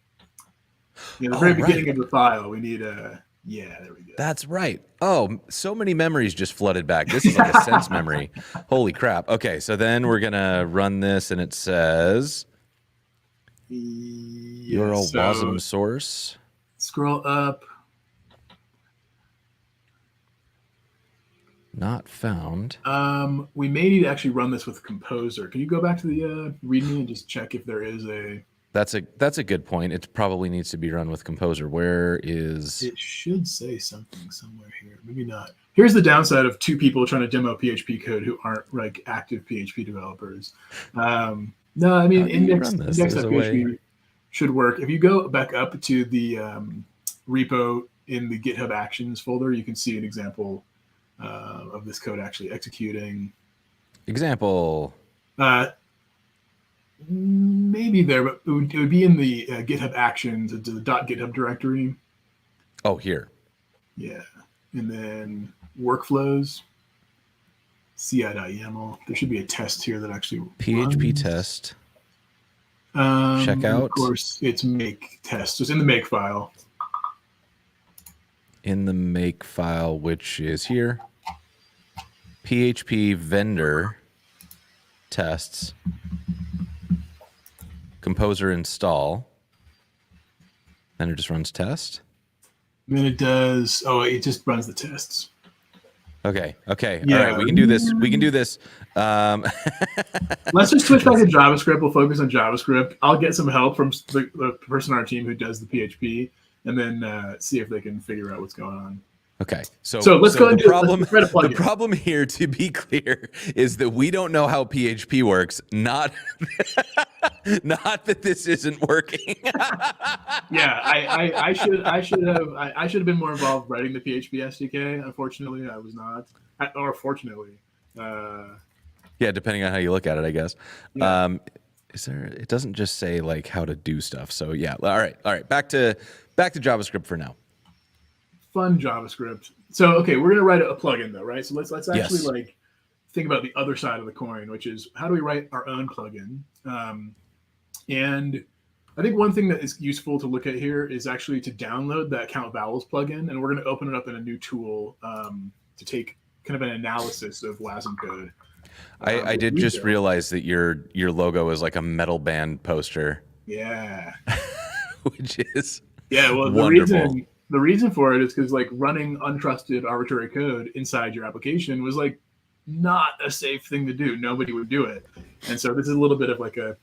very beginning of the file. We need yeah, there we go. That's right. Oh, so many memories just flooded back. This is like a sense memory. Holy crap. Okay, so then we're gonna run this, and it says URL WASM source. Scroll up. Not found. We may need to actually run this with Composer. Can you go back to the README and just check if there is a... That's a good point. It probably needs to be run with Composer. Where is... It should say something somewhere here. Maybe not. Here's the downside of two people trying to demo PHP code who aren't like active PHP developers. No, I mean, index.php should work. If you go back up to the repo in the GitHub Actions folder, you can see an example of this code actually executing. Example. Maybe there, but it would be in the GitHub Actions, into the .github directory. Oh, here. Yeah. And then workflows, ci.yaml. There should be a test here that actually PHP runs. test. Checkout. Of course, it's make test. So it's in the make file. In the make file, which is here. PHP vendor tests. Composer install. Then it just runs test. And then it does. Oh, it just runs the tests. Okay. Okay. Yeah. All right. We can do this. We can do this. Let's just switch back to JavaScript. We'll focus on JavaScript. I'll get some help from the person on our team who does the PHP, and then see if they can figure out what's going on. Okay. So let's go and the problem here, to be clear, is that we don't know how PHP works. Not that this isn't working. Yeah, I should have been more involved writing the PHP SDK. Unfortunately, I was not. Or fortunately. Yeah, depending on how you look at it, I guess. Yeah. Is there? It doesn't just say like how to do stuff. So yeah. All right. Back to JavaScript for now. Fun JavaScript. So okay, we're gonna write a plugin though, right? So let's actually like think about the other side of the coin, which is how do we write our own plugin? And I think one thing that is useful to look at here is actually to download that count vowels plugin, and we're going to open it up in a new tool to take kind of an analysis of WASM code. I did just realize that your logo is like a metal band poster. Yeah. Which is well, wonderful. The reason for it is because like running untrusted arbitrary code inside your application was like not a safe thing to do. Nobody would do it. And so this is a little bit of like a,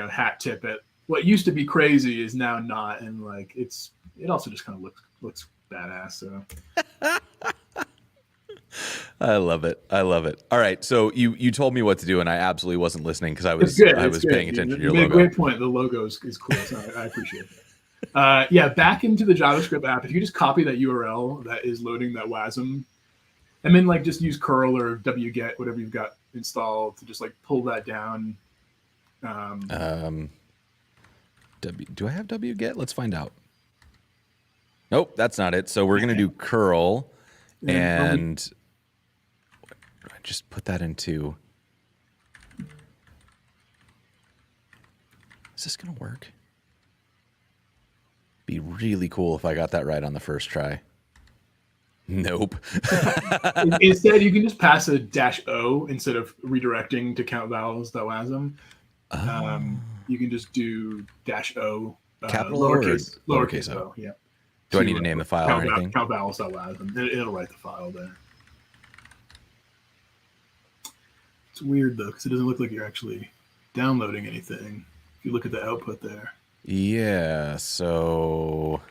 hat tip at what used to be crazy is now not. And like, it also just kind of looks badass. So I love it. All right. So you told me what to do and I absolutely wasn't listening because I was paying attention to your logo. Great point. The logo is cool. So I appreciate it. Back into the JavaScript app, if you just copy that URL that is loading that WASM, and then like just use curl or wget, whatever you've got installed to just like pull that down. Do I have wget? Let's find out. Nope, that's not it. So we're going to do curl and I just put that into. Is this going to work? Be really cool if I got that right on the first try. Nope. Instead, you can just pass a -o instead of redirecting to count vowels.wasm. You can just do -o, Capital lowercase o. Yeah. Do I need to name the file or anything? Count vowels.wasm. It'll write the file there. It's weird though, because it doesn't look like you're actually downloading anything. If you look at the output there. Yeah. So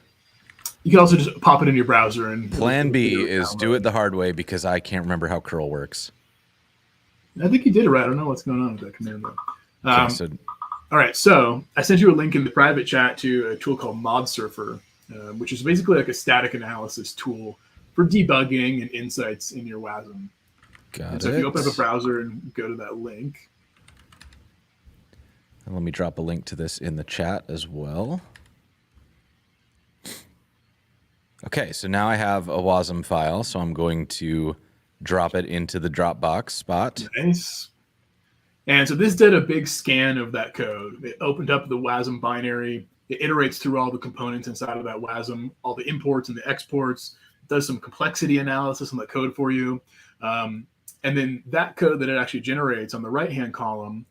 you can also just pop it in your browser and. Plan B is do it the hard way because I can't remember how curl works. I think you did it right. I don't know what's going on with that command though. Okay, so all right, so I sent you a link in the private chat to a tool called ModSurfer, which is basically like a static analysis tool for debugging and insights in your WASM. So if you open up a browser and go to that link. And let me drop a link to this in the chat as well. Okay, so now I have a WASM file, so I'm going to drop it into the Dropbox spot. Nice. And so this did a big scan of that code. It opened up the WASM binary. It iterates through all the components inside of that WASM, all the imports and the exports, does some complexity analysis on the code for you. And then that code that it actually generates on the right-hand column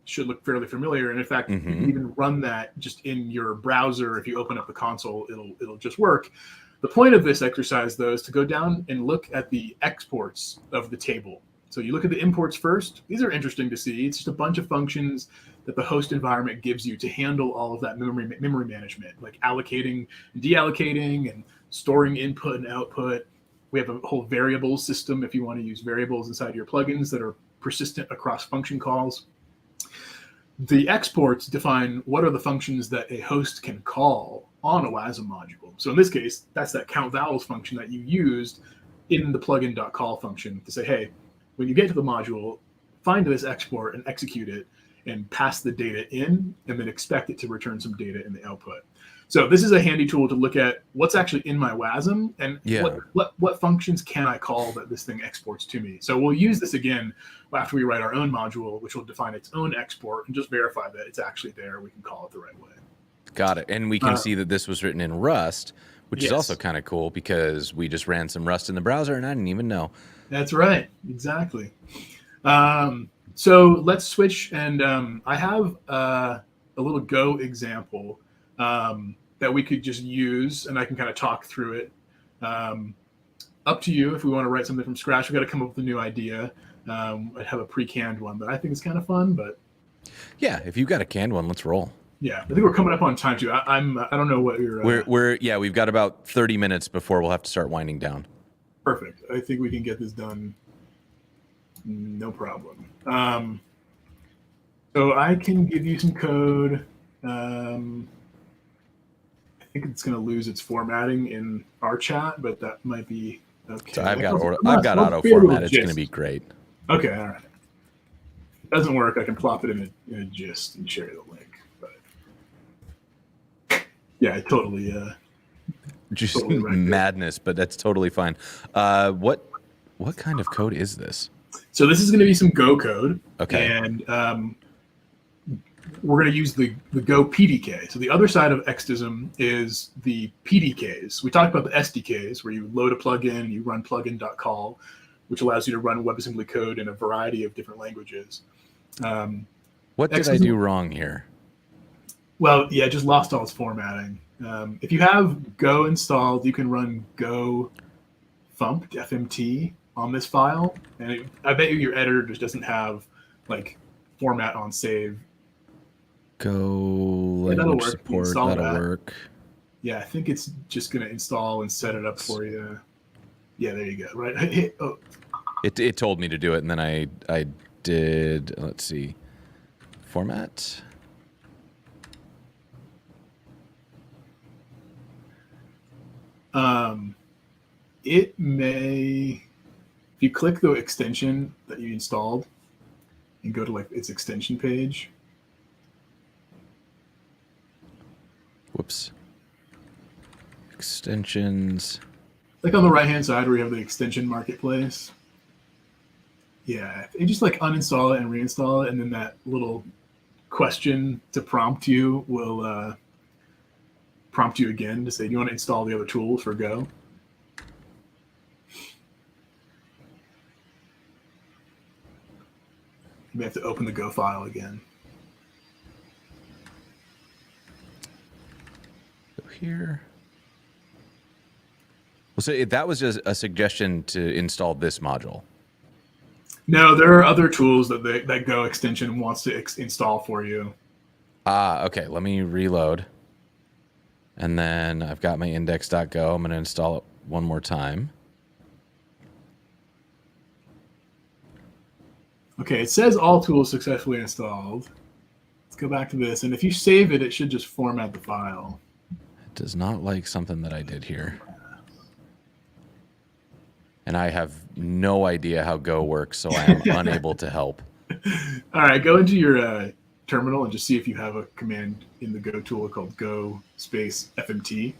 should look fairly familiar. And in fact, you can even run that just in your browser. If you open up the console, it'll just work. The point of this exercise, though, is to go down and look at the exports of the table. So you look at the imports first. These are interesting to see. It's just a bunch of functions that the host environment gives you to handle all of that memory management, like allocating and deallocating and storing input and output. We have a whole variables system if you want to use variables inside your plugins that are persistent across function calls. The exports define what are the functions that a host can call on a WASM module. So in this case, that's that count vowels function that you used in the plugin.call function to say, hey, when you get to the module, find this export and execute it and pass the data in and then expect it to return some data in the output. So this is a handy tool to look at what's actually in my WASM and what functions can I call that this thing exports to me. So we'll use this again after we write our own module, which will define its own export and just verify that it's actually there. We can call it the right way. Got it. And we can see that this was written in Rust, which is also kind of cool because we just ran some Rust in the browser and I didn't even know. That's right. Exactly. So let's switch. And I have a little Go example that we could just use, and I can kind of talk through it. Up to you if we want to write something from scratch. We've got to come up with a new idea. I'd have a pre-canned one, but I think it's kind of fun. But yeah, if you've got a canned one, let's roll. Yeah, I think we're coming up on time too. I don't know what you're. We've got about 30 minutes before we'll have to start winding down. Perfect. I think we can get this done. No problem. So I can give you some code. I think it's going to lose its formatting in our chat, but that might be okay. So I've got auto format. It's going to be great. Okay, all right. If it doesn't work, I can plop it in a gist and share the link. But yeah, I totally. Just totally madness, but that's totally fine. What kind of code is this? So this is going to be some Go code. Okay. And we're going to use the Go PDK. So the other side of Extism is the PDKs. We talked about the SDKs, where you load a plugin and you run plugin.call, which allows you to run WebAssembly code in a variety of different languages. What did I do wrong here? Well, yeah, it just lost all its formatting. If you have Go installed, you can run Go Funked, FMT, on this file. And I bet you your editor just doesn't have like format on save. Go language support, that'll work. Yeah, I think it's just going to install and set it up for you. Yeah, there you go. Right. It told me to do it, and then I did, let's see, format. It may, if you click the extension that you installed and go to like its extension page, Oops. Extensions. Like on the right-hand side where you have the extension marketplace. Yeah, you just like uninstall it and reinstall it, and then that little question to prompt you will prompt you again to say, do you want to install the other tools for Go? You may have to open the Go file again. Go here. Well, so that was just a suggestion to install this module. No, there are other tools that Go extension wants to install for you. Okay. Let me reload. And then I've got my index.go. I'm going to install it one more time. Okay, it says all tools successfully installed. Let's go back to this. And if you save it, it should just format the file. It does not like something that I did here. And I have no idea how Go works, so I am unable to help. All right, go into your terminal and just see if you have a command in the Go tool called go space FMT.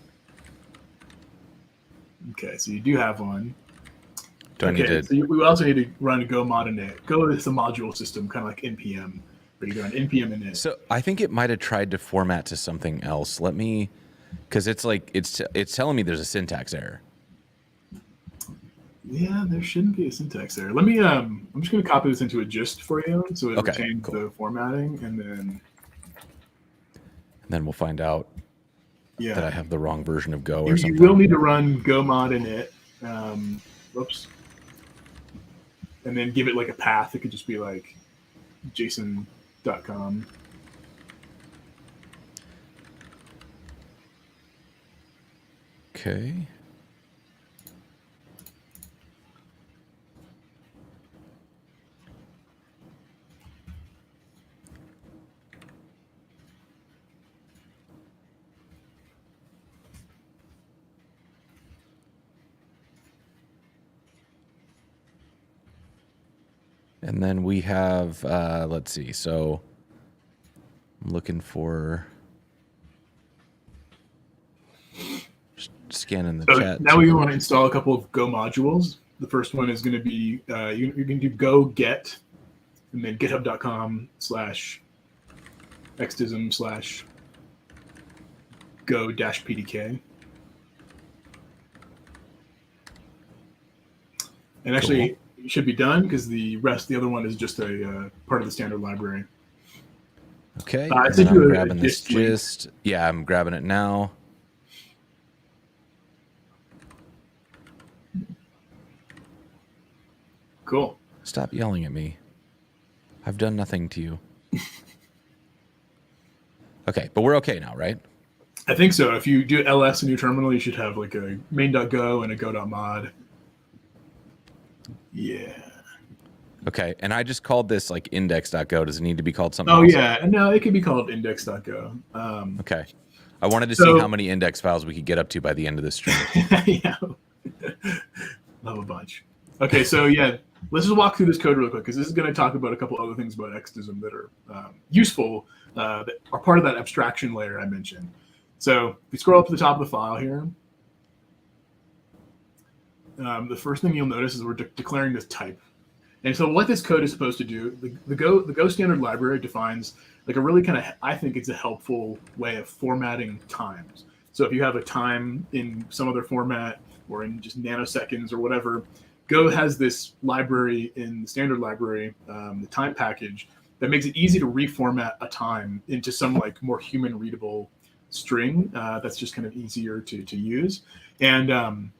Okay, so you do have one. Do I need to... So we also need to run go mod init. Go is a module system, kind of like npm, where you run npm init. So I think it might have tried to format to something else. Let me, because it's like it's telling me there's a syntax error. Yeah, there shouldn't be a syntax error. Let me. I'm just going to copy this into a gist for you, so it retains the formatting, and then we'll find out that I have the wrong version of Go or something. You will need to run go mod init. Whoops. And then give it like a path. It could just be like json.com. Okay. And then we have, let's see, so I'm looking for, just scanning the chat. Now we want to install a couple of Go modules. The first one is going to be, you can do go get, and then github.com/extism/go-pdk. And actually, Cool. It should be done because the other one is just a part of the standard library. Okay, I'm grabbing this gist. Yeah, I'm grabbing it now. Cool. Stop yelling at me. I've done nothing to you. Okay, but we're okay now, right? I think so. If you do ls in your terminal, you should have like a main.go and a go.mod. Yeah. Okay, and I just called this like index.go. Does it need to be called something else? Oh, yeah. No, it could be called index.go. Okay. I wanted to see how many index files we could get up to by the end of this stream. Yeah. Love a bunch. Okay, so yeah, let's just walk through this code real quick because this is going to talk about a couple other things about Extism that are useful, that are part of that abstraction layer I mentioned. So if you scroll up to the top of the file here, the first thing you'll notice is we're declaring this type. And so what this code is supposed to do, the Go standard library defines like a really kind of, I think it's a helpful way of formatting times. So if you have a time in some other format or in just nanoseconds or whatever, Go has this library in the standard library, the time package, that makes it easy to reformat a time into some like more human readable string that's just kind of easier to use. And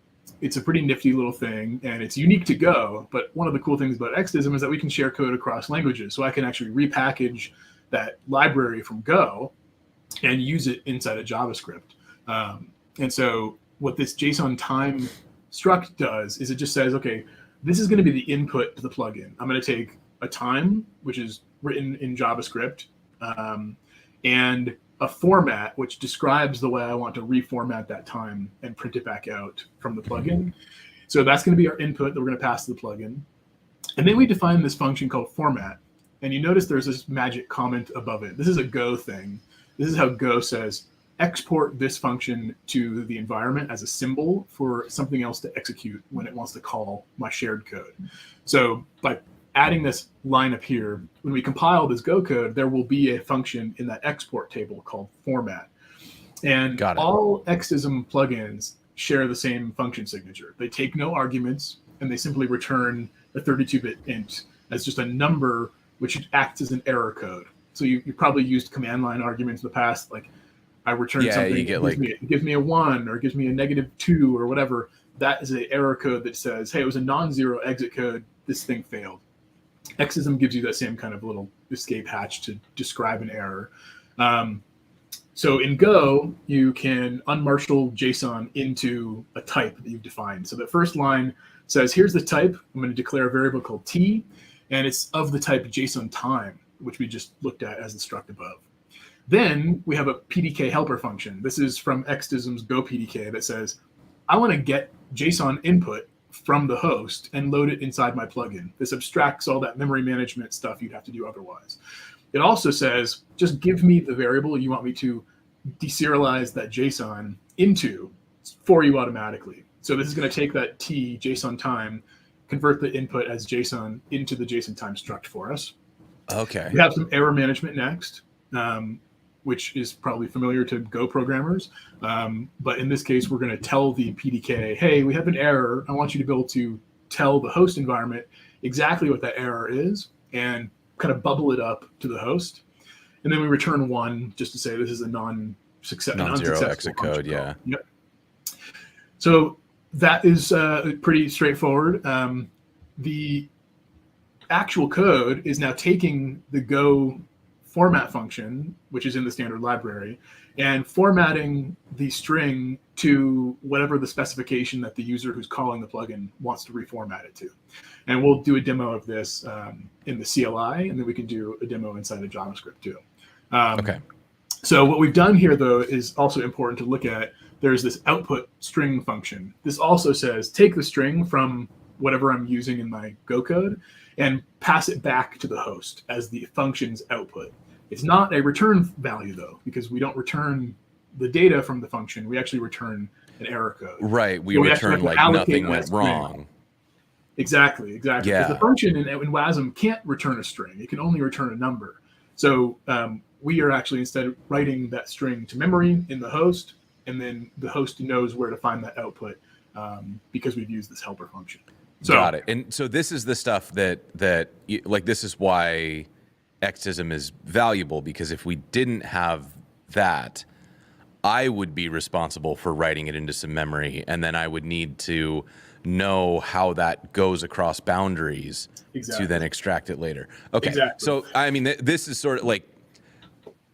it's a pretty nifty little thing, and it's unique to Go. But one of the cool things about Extism is that we can share code across languages. So I can actually repackage that library from Go and use it inside of JavaScript. And so what this JSON time struct does is it just says, okay, this is going to be the input to the plugin. I'm going to take a time, which is written in JavaScript, and a format which describes the way I want to reformat that time and print it back out from the plugin. So that's going to be our input that we're going to pass to the plugin. And then we define this function called format. And you notice there's this magic comment above it. This is a Go thing. This is how Go says, export this function to the environment as a symbol for something else to execute when it wants to call my shared code. So by adding this line up here, when we compile this Go code, there will be a function in that export table called format. And all Extism plugins share the same function signature. They take no arguments, and they simply return a 32-bit int as just a number which acts as an error code. So you probably used command line arguments in the past, like I return something, it gives me a 1 or it gives me a -2 or whatever. That is an error code that says, hey, it was a non-zero exit code, this thing failed. Extism gives you that same kind of little escape hatch to describe an error. So in Go, you can unmarshal JSON into a type that you've defined. So the first line says, here's the type. I'm going to declare a variable called t, and it's of the type JSON time, which we just looked at as the struct above. Then we have a PDK helper function. This is from Extism's Go PDK that says, I want to get JSON input from the host and load it inside my plugin. This abstracts all that memory management stuff you'd have to do otherwise. It also says, just give me the variable you want me to deserialize that JSON into for you automatically. So this is going to take that T, JSON time, convert the input as JSON into the JSON time struct for us. Okay. We have some error management next, which is probably familiar to Go programmers. But in this case, we're going to tell the PDK, hey, we have an error. I want you to be able to tell the host environment exactly what that error is and kind of bubble it up to the host. And then we return 1 just to say this is a non-zero exit code. Yeah. Yep. So that is pretty straightforward. The actual code is now taking the Go format function, which is in the standard library, and formatting the string to whatever the specification that the user who's calling the plugin wants to reformat it to. And we'll do a demo of this in the CLI, and then we can do a demo inside of JavaScript too. Okay. So what we've done here, though, is also important to look at. There's this output string function. This also says, take the string from whatever I'm using in my Go code and pass it back to the host as the function's output. It's not a return value, though, because we don't return the data from the function. We actually return an error code. Right. We return like nothing went wrong. Exactly. Yeah. Because the function in WASM can't return a string. It can only return a number. So we are actually instead writing that string to memory in the host, and then the host knows where to find that output because we've used this helper function. So, got it. And so this is the stuff that like this is why Extism is valuable, because if we didn't have that, I would be responsible for writing it into some memory, and then I would need to know how that goes across boundaries to then extract it later. Okay. Exactly. So, I mean, this is sort of like,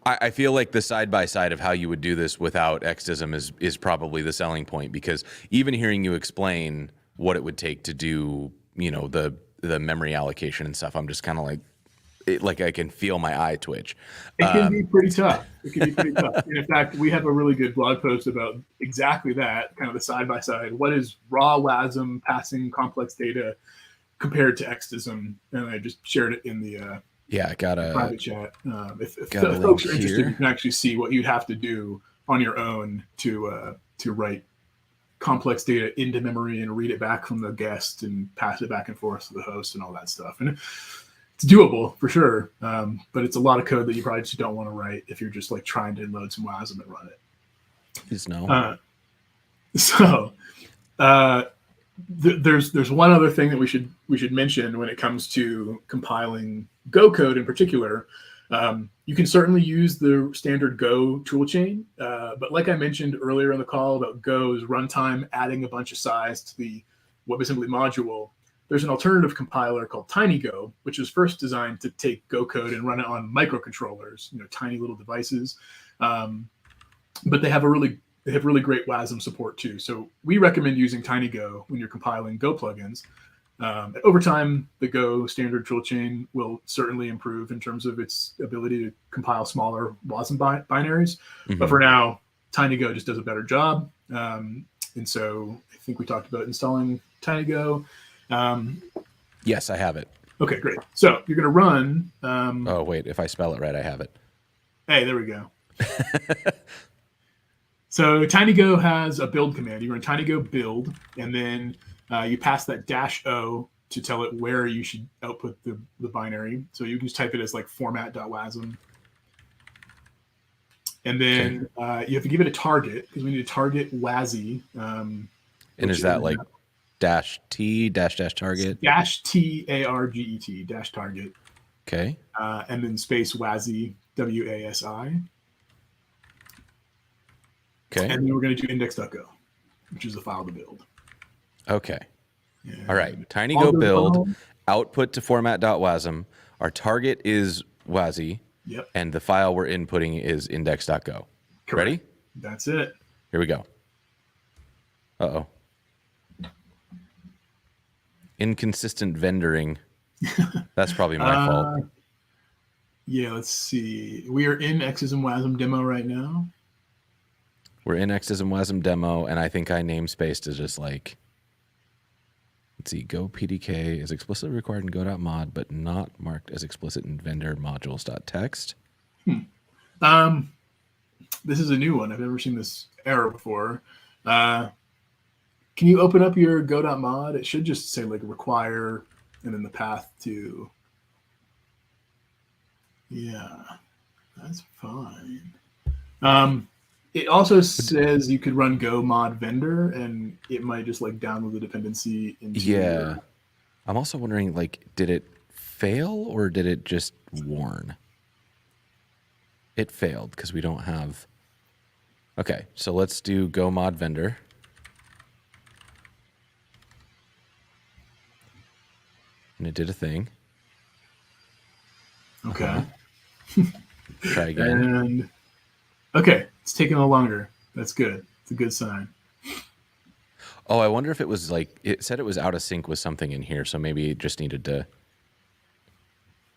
I feel like the side-by-side of how you would do this without Extism is probably the selling point, because even hearing you explain what it would take to do, you know, the memory allocation and stuff, I'm just kind of like I can feel my eye twitch. It can be pretty tough. And in fact, we have a really good blog post about exactly that, kind of the side-by-side. What is raw WASM passing complex data compared to Extism? And I just shared it in the private chat. If folks are interested, you can actually see what you'd have to do on your own to write complex data into memory and read it back from the guest and pass it back and forth to the host and all that stuff. And it's doable for sure, but it's a lot of code that you probably just don't want to write if you're just like trying to load some WASM and run it. Please no. There's one other thing that we should mention when it comes to compiling Go code in particular. You can certainly use the standard Go toolchain, but like I mentioned earlier in the call about Go's runtime adding a bunch of size to the WebAssembly module, there's an alternative compiler called TinyGo, which was first designed to take Go code and run it on microcontrollers, tiny little devices. But they have really great WASM support too. So we recommend using TinyGo when you're compiling Go plugins. Over time, the Go standard toolchain will certainly improve in terms of its ability to compile smaller WASM binaries. Mm-hmm. But for now, TinyGo just does a better job. And so I think we talked about installing TinyGo. Yes, I have it. Okay, great. So you're going to run. Oh, wait, if I spell it right, I have it. Hey, there we go. So TinyGo has a build command. You run TinyGo build, and then you pass that -o to tell it where you should output the binary. So you can just type it as like format.wasm. And then you have to give it a target because we need to target WASI. And is that like -t --target? -TARGET -target. Okay. And then space WASI, WASI. Okay. And then we're going to do index.go, which is the file to build. Okay. And all right. TinyGo build, output to format.wasm. Our target is WASI. Yep. And the file we're inputting is index.go. Correct. Ready? That's it. Here we go. Uh-oh. Inconsistent vendoring. That's probably my fault. Yeah, let's see. We are in Extism WASM demo right now. We're in Extism WASM demo, and I think I namespaced as just like, let's see, Go PDK is explicitly required in go.mod, but not marked as explicit in vendor modules.txt. This is a new one. I've never seen this error before. Can you open up your go.mod? It should just say like require and then the path to. Yeah, that's fine. It also says you could run go mod vendor and it might just like download the dependency into your... I'm also wondering, like, did it fail or did it just warn? It failed because we don't have... Okay, so let's do go mod vendor. And it did a thing. Okay. Try again. And okay, it's taking a little longer. That's good. It's a good sign. Oh, I wonder if it was like, it said it was out of sync with something in here, so maybe it just needed to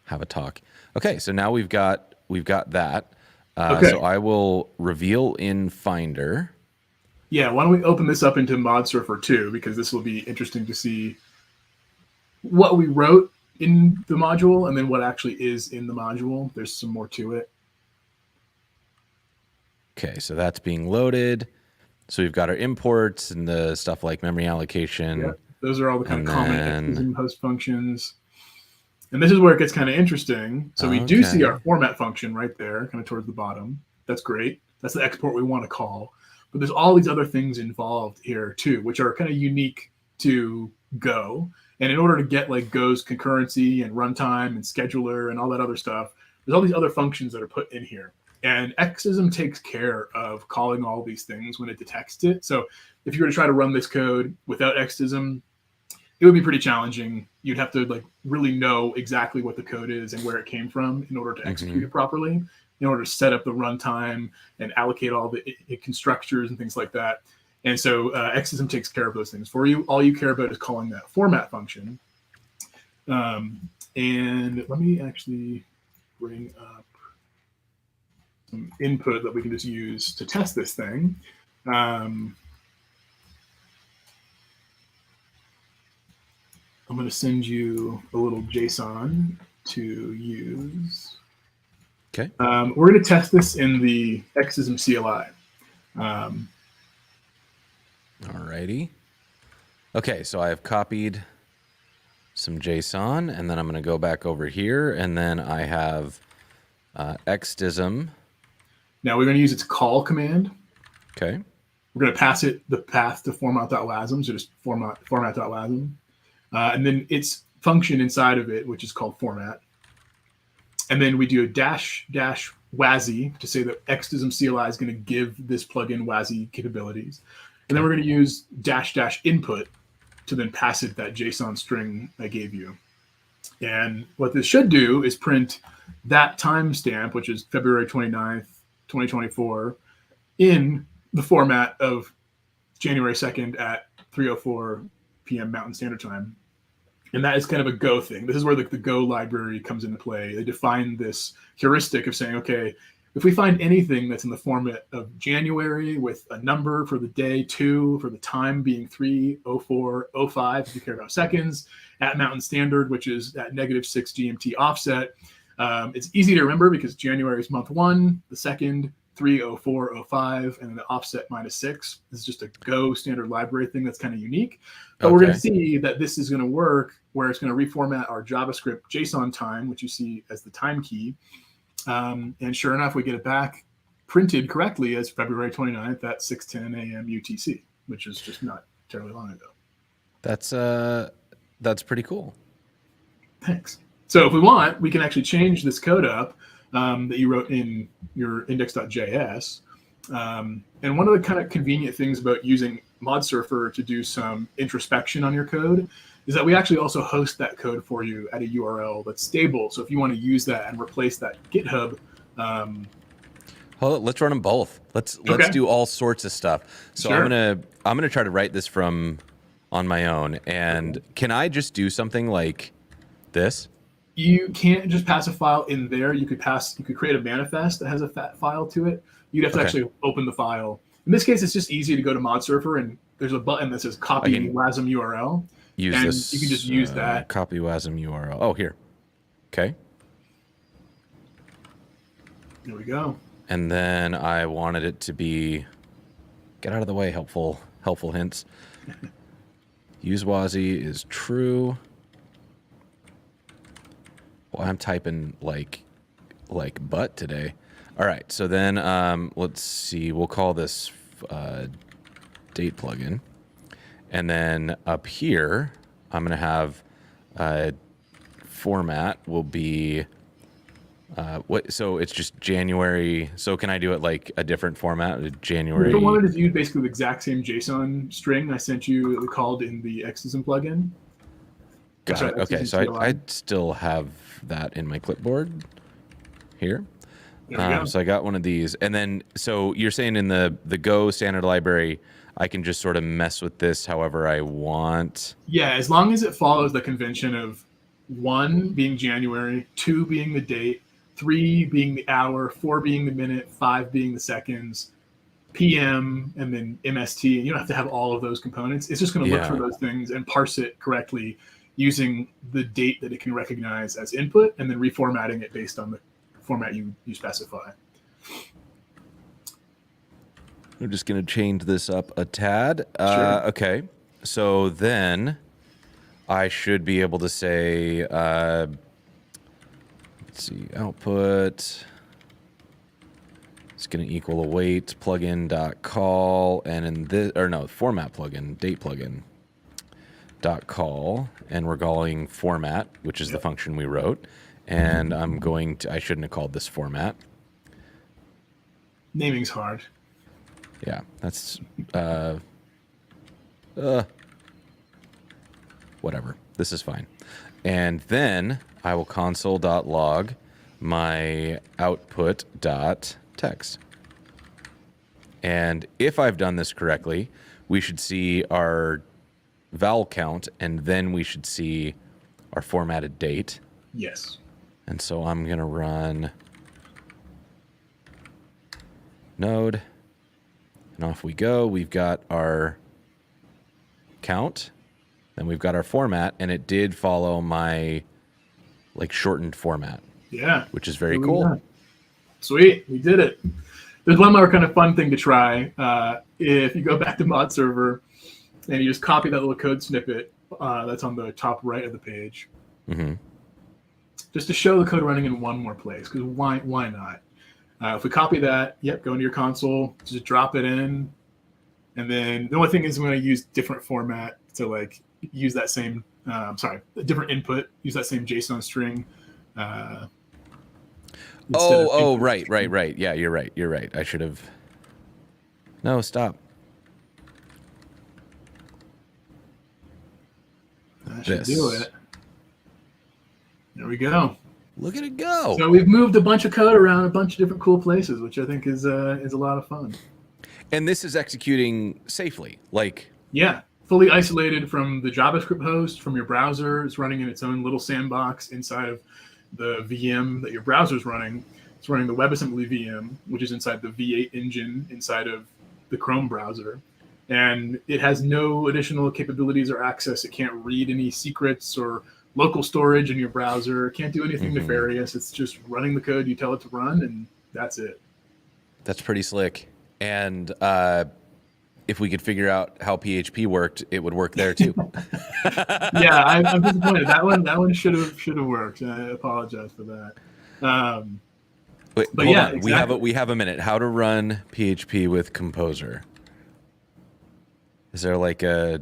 have a talk. Okay, so now we've got that. So I will reveal in Finder. Yeah, why don't we open this up into Mod Surfer 2, because this will be interesting to see what we wrote in the module and then what actually is in the module. There's some more to it. Okay, so that's being loaded. So we've got our imports and the stuff like memory allocation. Yep. Those are all the kind of common Extism host functions. And this is where it gets kind of interesting. So we do see our format function right there, kind of towards the bottom. That's great. That's the export we want to call. But there's all these other things involved here too, which are kind of unique to Go. And in order to get like Go's concurrency and runtime and scheduler and all that other stuff, there's all these other functions that are put in here. And Extism takes care of calling all these things when it detects it. So if you were to try to run this code without Extism, it would be pretty challenging. You'd have to like really know exactly what the code is and where it came from in order to execute it properly, in order to set up the runtime and allocate all the constructors and things like that. And so Extism takes care of those things for you. All you care about is calling that format function. And let me actually bring up some input that we can just use to test this thing. I'm going to send you a little JSON to use. Okay. We're going to test this in the Extism CLI. Alrighty. Okay, so I have copied some JSON, and then I'm going to go back over here, and then I have Extism. Now we're going to use its call command. Okay. We're going to pass it the path to format.wasm, so just format.wasm. And then its function inside of it, which is called format. And then we do a --WASI to say that Extism CLI is going to give this plugin WASI capabilities. And then we're going to use --input to then pass it that JSON string I gave you. And what this should do is print that timestamp, which is February 29th, 2024, in the format of January 2nd at 3:04 p.m. Mountain Standard Time. And that is kind of a Go thing. This is where the Go library comes into play. They define this heuristic of saying, okay, if we find anything that's in the format of January with a number for the day 2, for the time being 3:04:05, if you care about seconds, at Mountain Standard, which is at -6 GMT offset, it's easy to remember because January is month 1, the 2nd, 30405 and the offset -6. This is just a Go standard library thing that's kind of unique. But we're going to see that this is going to work where it's going to reformat our JavaScript JSON time, which you see as the time key. And sure enough, we get it back printed correctly as February 29th at 6:10 a.m. UTC, which is just not terribly long ago. That's pretty cool. Thanks. So if we want, we can actually change this code up that you wrote in your index.js. And one of the kind of convenient things about using ModSurfer to do some introspection on your code is that we actually also host that code for you at a URL that's stable. So if you want to use that and replace that GitHub, let's run them both. Let's do all sorts of stuff. So sure. I'm gonna try to write this from on my own. And can I just do something like this? You can't just pass a file in there. You could create a manifest that has a fat file to it. You'd have to actually open the file. In this case, it's just easy to go to ModSurfer and there's a button that says copy WASM URL. Use and this. You can just use that. Copy WASM URL. Oh, here. Okay. There we go. And then I wanted it to be, get out of the way, helpful hints. Use WASI is true. Well, I'm typing like butt today. All right, so then let's see. We'll call this date plugin. And then up here, I'm going to have format will be so it's just January. So can I do it like a different format? January. If you wanted to use basically the exact same JSON string I sent you called in the Extism plugin. Got it. Okay, so I still have that in my clipboard here. So I got one of these. And then, so you're saying in the Go standard library, I can just sort of mess with this however I want? Yeah, as long as it follows the convention of 1 being January, 2 being the date, 3 being the hour, 4 being the minute, 5 being the seconds, PM, and then MST. And you don't have to have all of those components. It's just going to look for those things and parse it correctly using the date that it can recognize as input and then reformatting it based on the format you specify. We're just going to change this up a tad. Sure. Okay. So then I should be able to say, let's see, output. It's going to equal await plugin.call. And in this, or no, format plugin, date plugin dot call. And we're calling format, which is the function we wrote. And I'm going to, I shouldn't have called this format. Naming's hard. Yeah, that's, whatever. This is fine. And then I will console.log my output.text. And if I've done this correctly, we should see our val count, and then we should see our formatted date. Yes. And so I'm going to run node. And off we go. We've got our count, then we've got our format, and it did follow my like shortened format. Yeah. Which is very cool. Sweet. We did it. There's one more kind of fun thing to try. If you go back to ModSurfer and you just copy that little code snippet that's on the top right of the page, just to show the code running in one more place, because why not? If we copy that, go into your console, just drop it in. And then the only thing is I'm going to use different format to like use that same, a different input, use that same JSON string. Right. Yeah, you're right. I should have. No, stop. That should do it. There we go. Look at it go. So we've moved a bunch of code around a bunch of different cool places, which I think is a lot of fun. And this is executing safely, like. Yeah, fully isolated from the JavaScript host, from your browser. It's running in its own little sandbox inside of the VM that your browser's running. It's running the WebAssembly VM, which is inside the V8 engine inside of the Chrome browser. And it has no additional capabilities or access. It can't read any secrets or local storage in your browser. It can't do anything nefarious. It's just running the code you tell it to run, and that's it. That's pretty slick. And if we could figure out how PHP worked, it would work there too. Yeah, I'm disappointed. That one should have worked. I apologize for that. Wait, But hold yeah, on. exactly. We have a minute. How to run PHP with Composer? Is there like a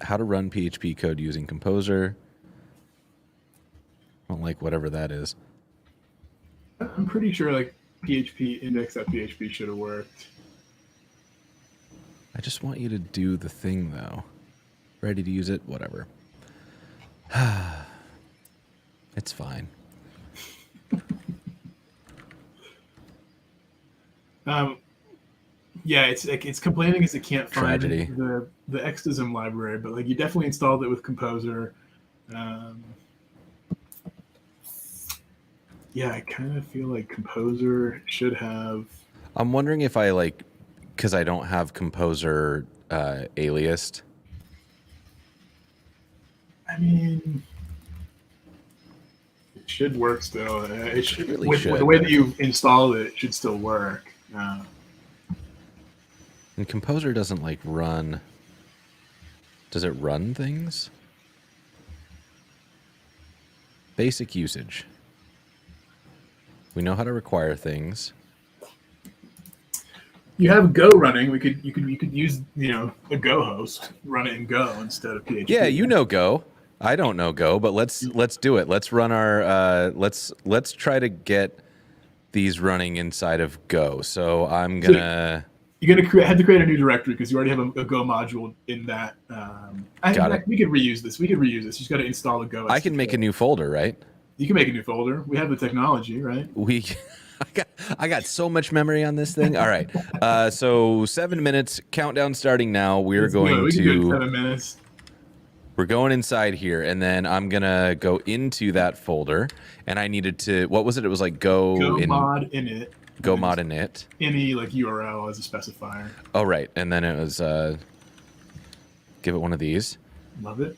how to run PHP code using Composer? I don't like whatever that is. I'm pretty sure like PHP index.php should have worked. I just want you to do the thing though. Ready to use it? Whatever. It's fine. Yeah, it's complaining because it can't find Tragedy. the Extism library, but like you definitely installed it with Composer. Yeah, I kind of feel like Composer should have. I'm wondering if I like, because I don't have Composer aliased. I mean, it should work still. It should, really with should. the way that you installed it, it should still work. And Composer doesn't like run. Does it run things? Basic usage. We know how to require things. You have Go running. You could use a Go host, run it in Go instead of PHP. Yeah, you know Go. I don't know Go, but let's do it. Let's run our let's try to get these running inside of Go. So I'm gonna. You're gonna have to create a new directory because you already have a Go module in that. Got it. We could reuse this. You just got to install the Go. I can make a new folder, right? You can make a new folder. We have the technology, right? I got so much memory on this thing. All right. So 7 minutes, countdown starting now. We can do it in 7 minutes. We're going inside here, and then I'm gonna go into that folder. And I needed to. What was it? It was like go mod init. Go mod init. Any like URL as a specifier. Oh right, and then it was give it one of these. Love it.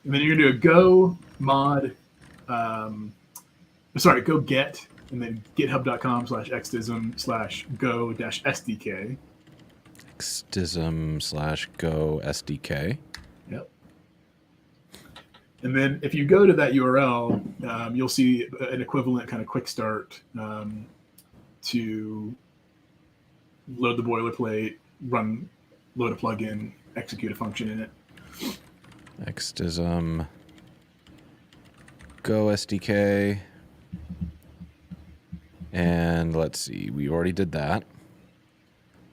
And then you're gonna do a go mod. Go get and then github.com/extism/go-sdk. Extism/go SDK. Yep. And then if you go to that URL, you'll see an equivalent kind of quick start to load the boilerplate, load a plugin, execute a function in it. Extism Go SDK. And let's see, we already did that.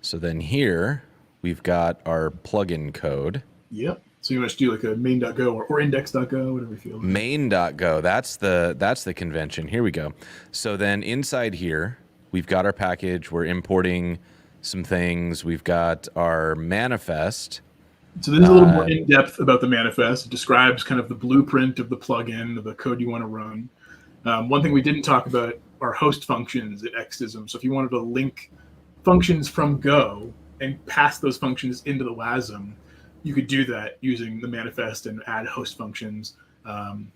So then here we've got our plugin code. Yep. So you must do like a main.go or index.go, whatever you feel. Main.go, that's the convention. Here we go. So then inside here, we've got our package. We're importing some things. We've got our manifest. So this is a little more in-depth about the manifest. It describes kind of the blueprint of the plugin, of the code you want to run. One thing we didn't talk about are host functions at Extism. So if you wanted to link functions from Go and pass those functions into the WASM, you could do that using the manifest and add host functions,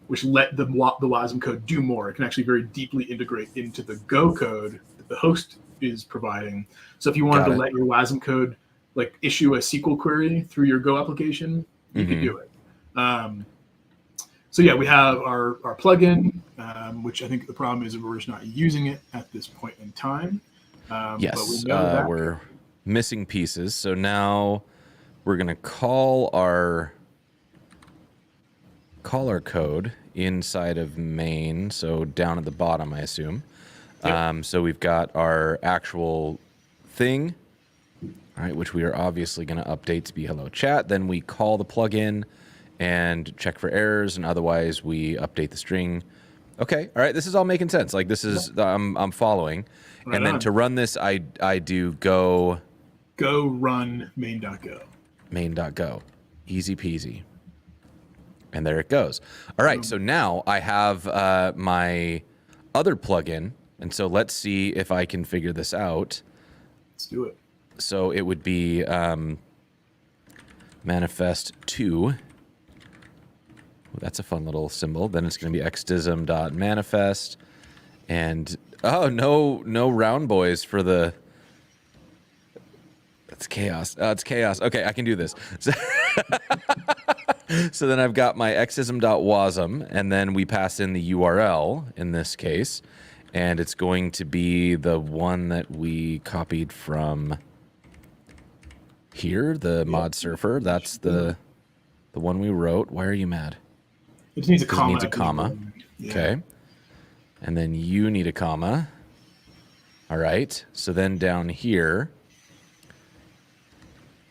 which let the WASM code do more. It can actually very deeply integrate into the Go code that the host is providing. So if you wanted to let your WASM code like issue a SQL query through your Go application, you could do it. So yeah, we have our plugin, which I think the problem is that we're just not using it at this point in time. Yes, we're missing pieces. So now we're going to call our code inside of main. So down at the bottom, I assume. Yep. So we've got our actual thing, all right, which we are obviously going to update to be hello chat. Then we call the plugin and check for errors, and otherwise we update the string. Okay, all right, this is all making sense. Like this is I'm following. Right and then to run this, I do go run main.go. Main.go, easy peasy. And there it goes. All right, so now I have my other plugin, and so let's see if I can figure this out. Let's do it. So it would be manifest 2. Well, that's a fun little symbol. Then it's going to be extism.manifest. And, oh, no round boys for the It's chaos. It's chaos. Okay, I can do this. So then I've got my extism.wasm, and then we pass in the URL in this case, and it's going to be the one that we copied from here, the mod surfer. That's the one we wrote. Why are you mad? It just needs a 'Cause comma. it needs a comma. Yeah. Okay. And then you need a comma. All right. So then down here,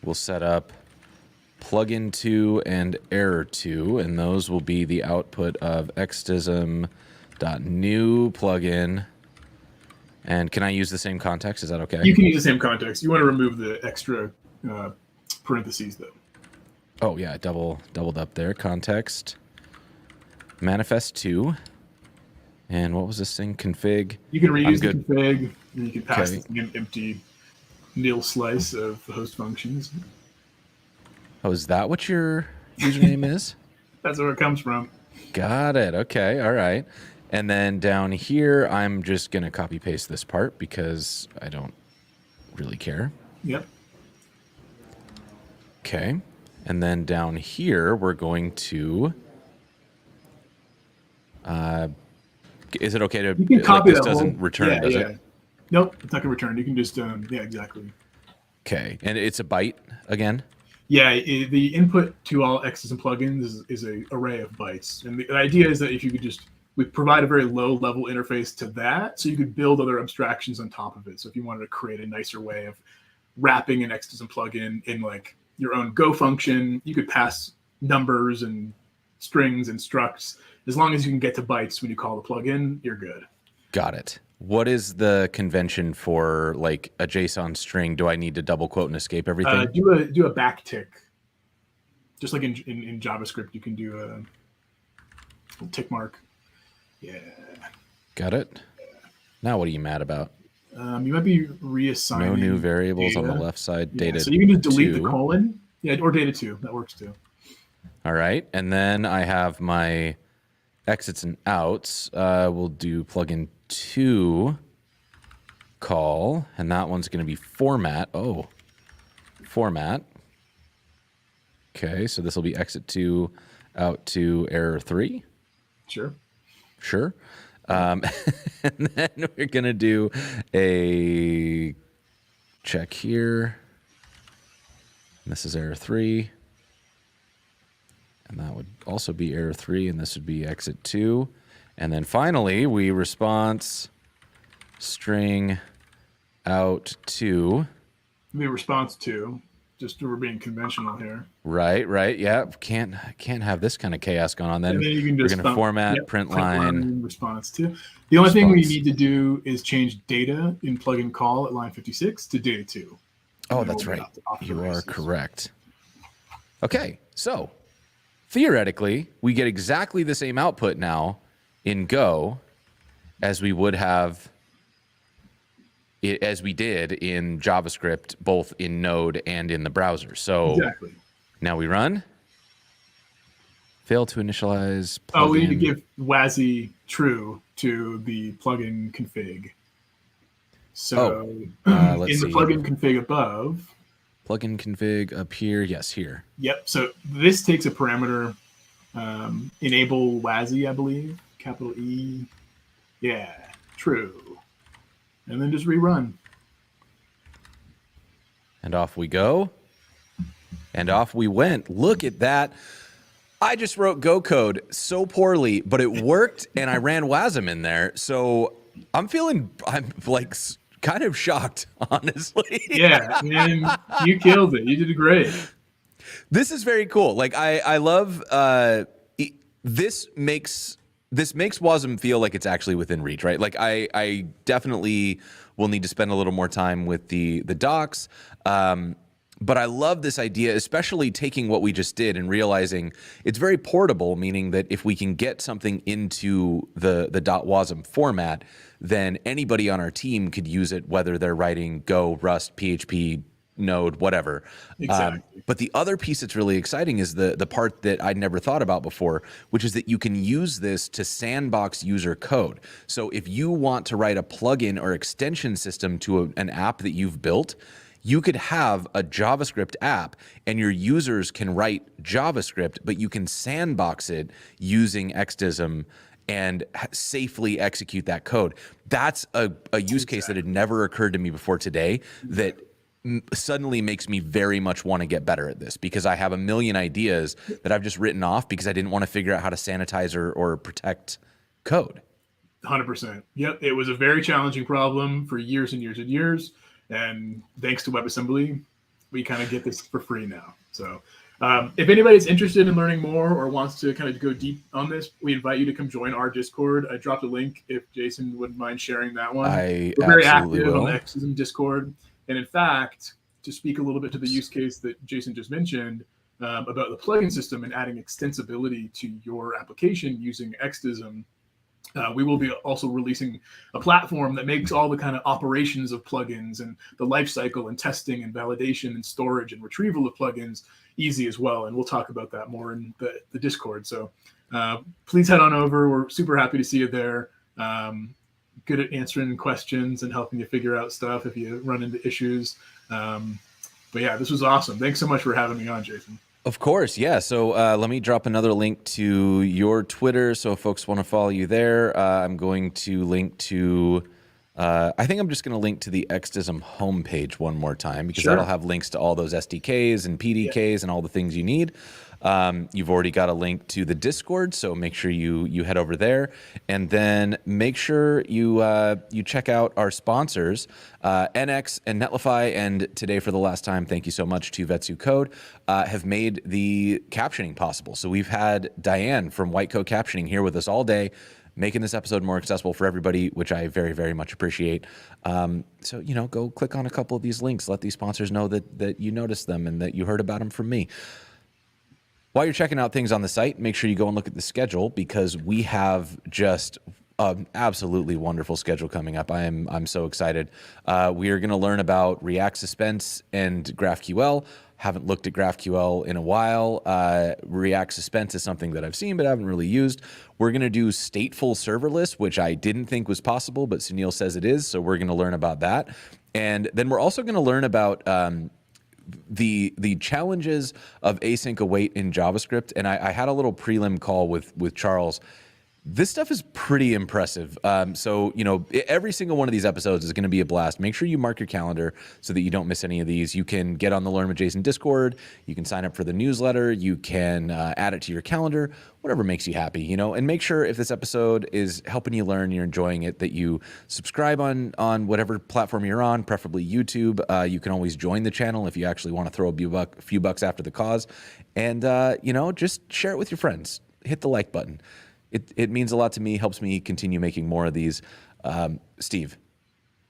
we'll set up plugin 2 and error 2, and those will be the output of extism.new plugin. And can I use the same context? Is that okay? You can use the same context. You want to remove the extra parentheses, though. Oh, yeah. Doubled up there. Context. Manifest 2. And what was this thing? Config. You can reuse the config, and you can pass Okay. an empty nil slice of the host functions. Oh, is that what your username is? That's where it comes from. Got it. Okay. All right. And then down here, I'm just going to copy paste this part because I don't really care. Yep. Okay. And then down here, we're going to... is it okay to... You can copy this that doesn't whole, return, does it? Nope, it's not going to return. You can just, yeah, exactly. Okay. And it's a byte again? Yeah, the input to all Extism plugins is an array of bytes. And the idea is that if you could just... We provide a very low-level interface to that, so you could build other abstractions on top of it. So if you wanted to create a nicer way of wrapping an Extism plugin in like your own Go function, you could pass numbers and strings and structs. As long as you can get to bytes when you call the plugin, you're good. Got it. What is the convention for like a JSON string? Do I need to double quote and escape everything? Do a backtick. Just like in JavaScript, you can do a tick mark. Yeah. Got it. Now what are you mad about? You might be reassigning. No new variables on the data. left side. Yeah, Data so you can just delete 2. the colon. Yeah, or data 2. That works too. All right. And then I have my exits and outs. We'll do plugin 2 call, and that one's going to be format. Oh, format. Okay, so this will be exit 2, out 2, error 3. Sure. Sure. And then we're going to do a check here. And this is error 3. And that would also be error 3, and this would be exit 2. And then finally, we response string out 2. Maybe response 2. Just we're being conventional here. Right. Yeah. Can't have this kind of chaos going on. Then And then you can we're just going to format print line. response 2. The only thing we Response. need to do is change data in plugin call at line 56 to data 2. Oh, And that's we'll be right. off to the You are races. correct. Okay, so theoretically, we get exactly the same output now in Go as we would have as we did in JavaScript, both in Node and in the browser. So Exactly. now we run. Fail to initialize plugin. Oh, we need to give WASI true to the plugin config. So let's in the see. plugin config above, Plugin config up here. Yes, here. yep. So this takes a parameter, enable WASI, I believe, capital E. Yeah, true. And then just rerun. And off we go. And off we went. Look at that. I just wrote Go code so poorly, but it worked, and I ran WASM in there. So I'm like kind of shocked, honestly. Yeah, man, you killed it. You did great. This is very cool. Like I love this makes WASM feel like it's actually within reach, right? Like I definitely will need to spend a little more time with the docs. But I love this idea, especially taking what we just did and realizing it's very portable, meaning that if we can get something into the .wasm format, then anybody on our team could use it, whether they're writing Go, Rust, PHP, Node, whatever. Exactly. But the other piece that's really exciting is the part that I'd never thought about before, which is that you can use this to sandbox user code. So if you want to write a plugin or extension system to an app that you've built, You could have a JavaScript app and your users can write JavaScript, but you can sandbox it using Extism and safely execute that code. That's a use case that had never occurred to me before today that suddenly makes me very much want to get better at this, because I have a million ideas that I've just written off because I didn't want to figure out how to sanitize or protect code. 100%. Yep. It was a very challenging problem for years and years and years. And thanks to WebAssembly, we kind of get this for free now. So if anybody's interested in learning more or wants to kind of go deep on this, we invite you to come join our Discord. I dropped a link if Jason wouldn't mind sharing that one. We're very active on the Extism Discord. And in fact, to speak a little bit to the use case that Jason just mentioned about the plugin system and adding extensibility to your application using Extism, we will be also releasing a platform that makes all the kind of operations of plugins and the life cycle and testing and validation and storage and retrieval of plugins easy as well. And we'll talk about that more in the Discord. So please head on over. We're super happy to see you there. Good at answering questions and helping you figure out stuff if you run into issues. But yeah, this was awesome. Thanks so much for having me on, Jason. Of course, yeah. So let me drop another link to your Twitter. So if folks want to follow you there, I'm going to link to, I think I'm just going to link to the Extism homepage one more time, because that'll have links to all those SDKs and PDKs and all the things you need. You've already got a link to the Discord, so make sure you head over there, and then make sure you check out our sponsors, NX and Netlify. And today, for the last time, thank you so much to Vetsu Code, have made the captioning possible. So we've had Diane from White Coat Captioning here with us all day, making this episode more accessible for everybody, which I very, very much appreciate. So, go click on a couple of these links. Let these sponsors know that you noticed them and that you heard about them from me. While you're checking out things on the site, make sure you go and look at the schedule, because we have just an absolutely wonderful schedule coming up. I'm so excited. We are going to learn about React Suspense and GraphQL. Haven't looked at GraphQL in a while. React Suspense is something that I've seen but haven't really used. We're going to do stateful serverless, which I didn't think was possible, but Sunil says it is, so we're going to learn about that. And then we're also going to learn about the challenges of async await in JavaScript. And I had a little prelim call with Charles. This stuff is pretty impressive. So, every single one of these episodes is going to be a blast. Make sure you mark your calendar so that you don't miss any of these. You can get on the Learn with Jason Discord. You can sign up for the newsletter. You can add it to your calendar, whatever makes you happy, and make sure if this episode is helping you learn, you're enjoying it, that you subscribe on whatever platform you're on, preferably YouTube. You can always join the channel if you actually want to throw a few bucks after the cause. And, just share it with your friends. Hit the like button. It means a lot to me, helps me continue making more of these. Steve,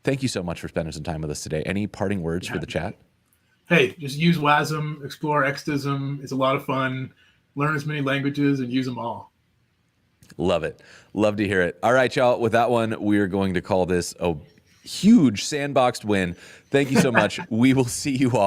thank you so much for spending some time with us today. Any parting words for the chat? Hey, just use WASM, explore Extism. It's a lot of fun. Learn as many languages and use them all. Love it. Love to hear it. All right, y'all. With that one, we're going to call this a huge sandboxed win. Thank you so much. We will see you all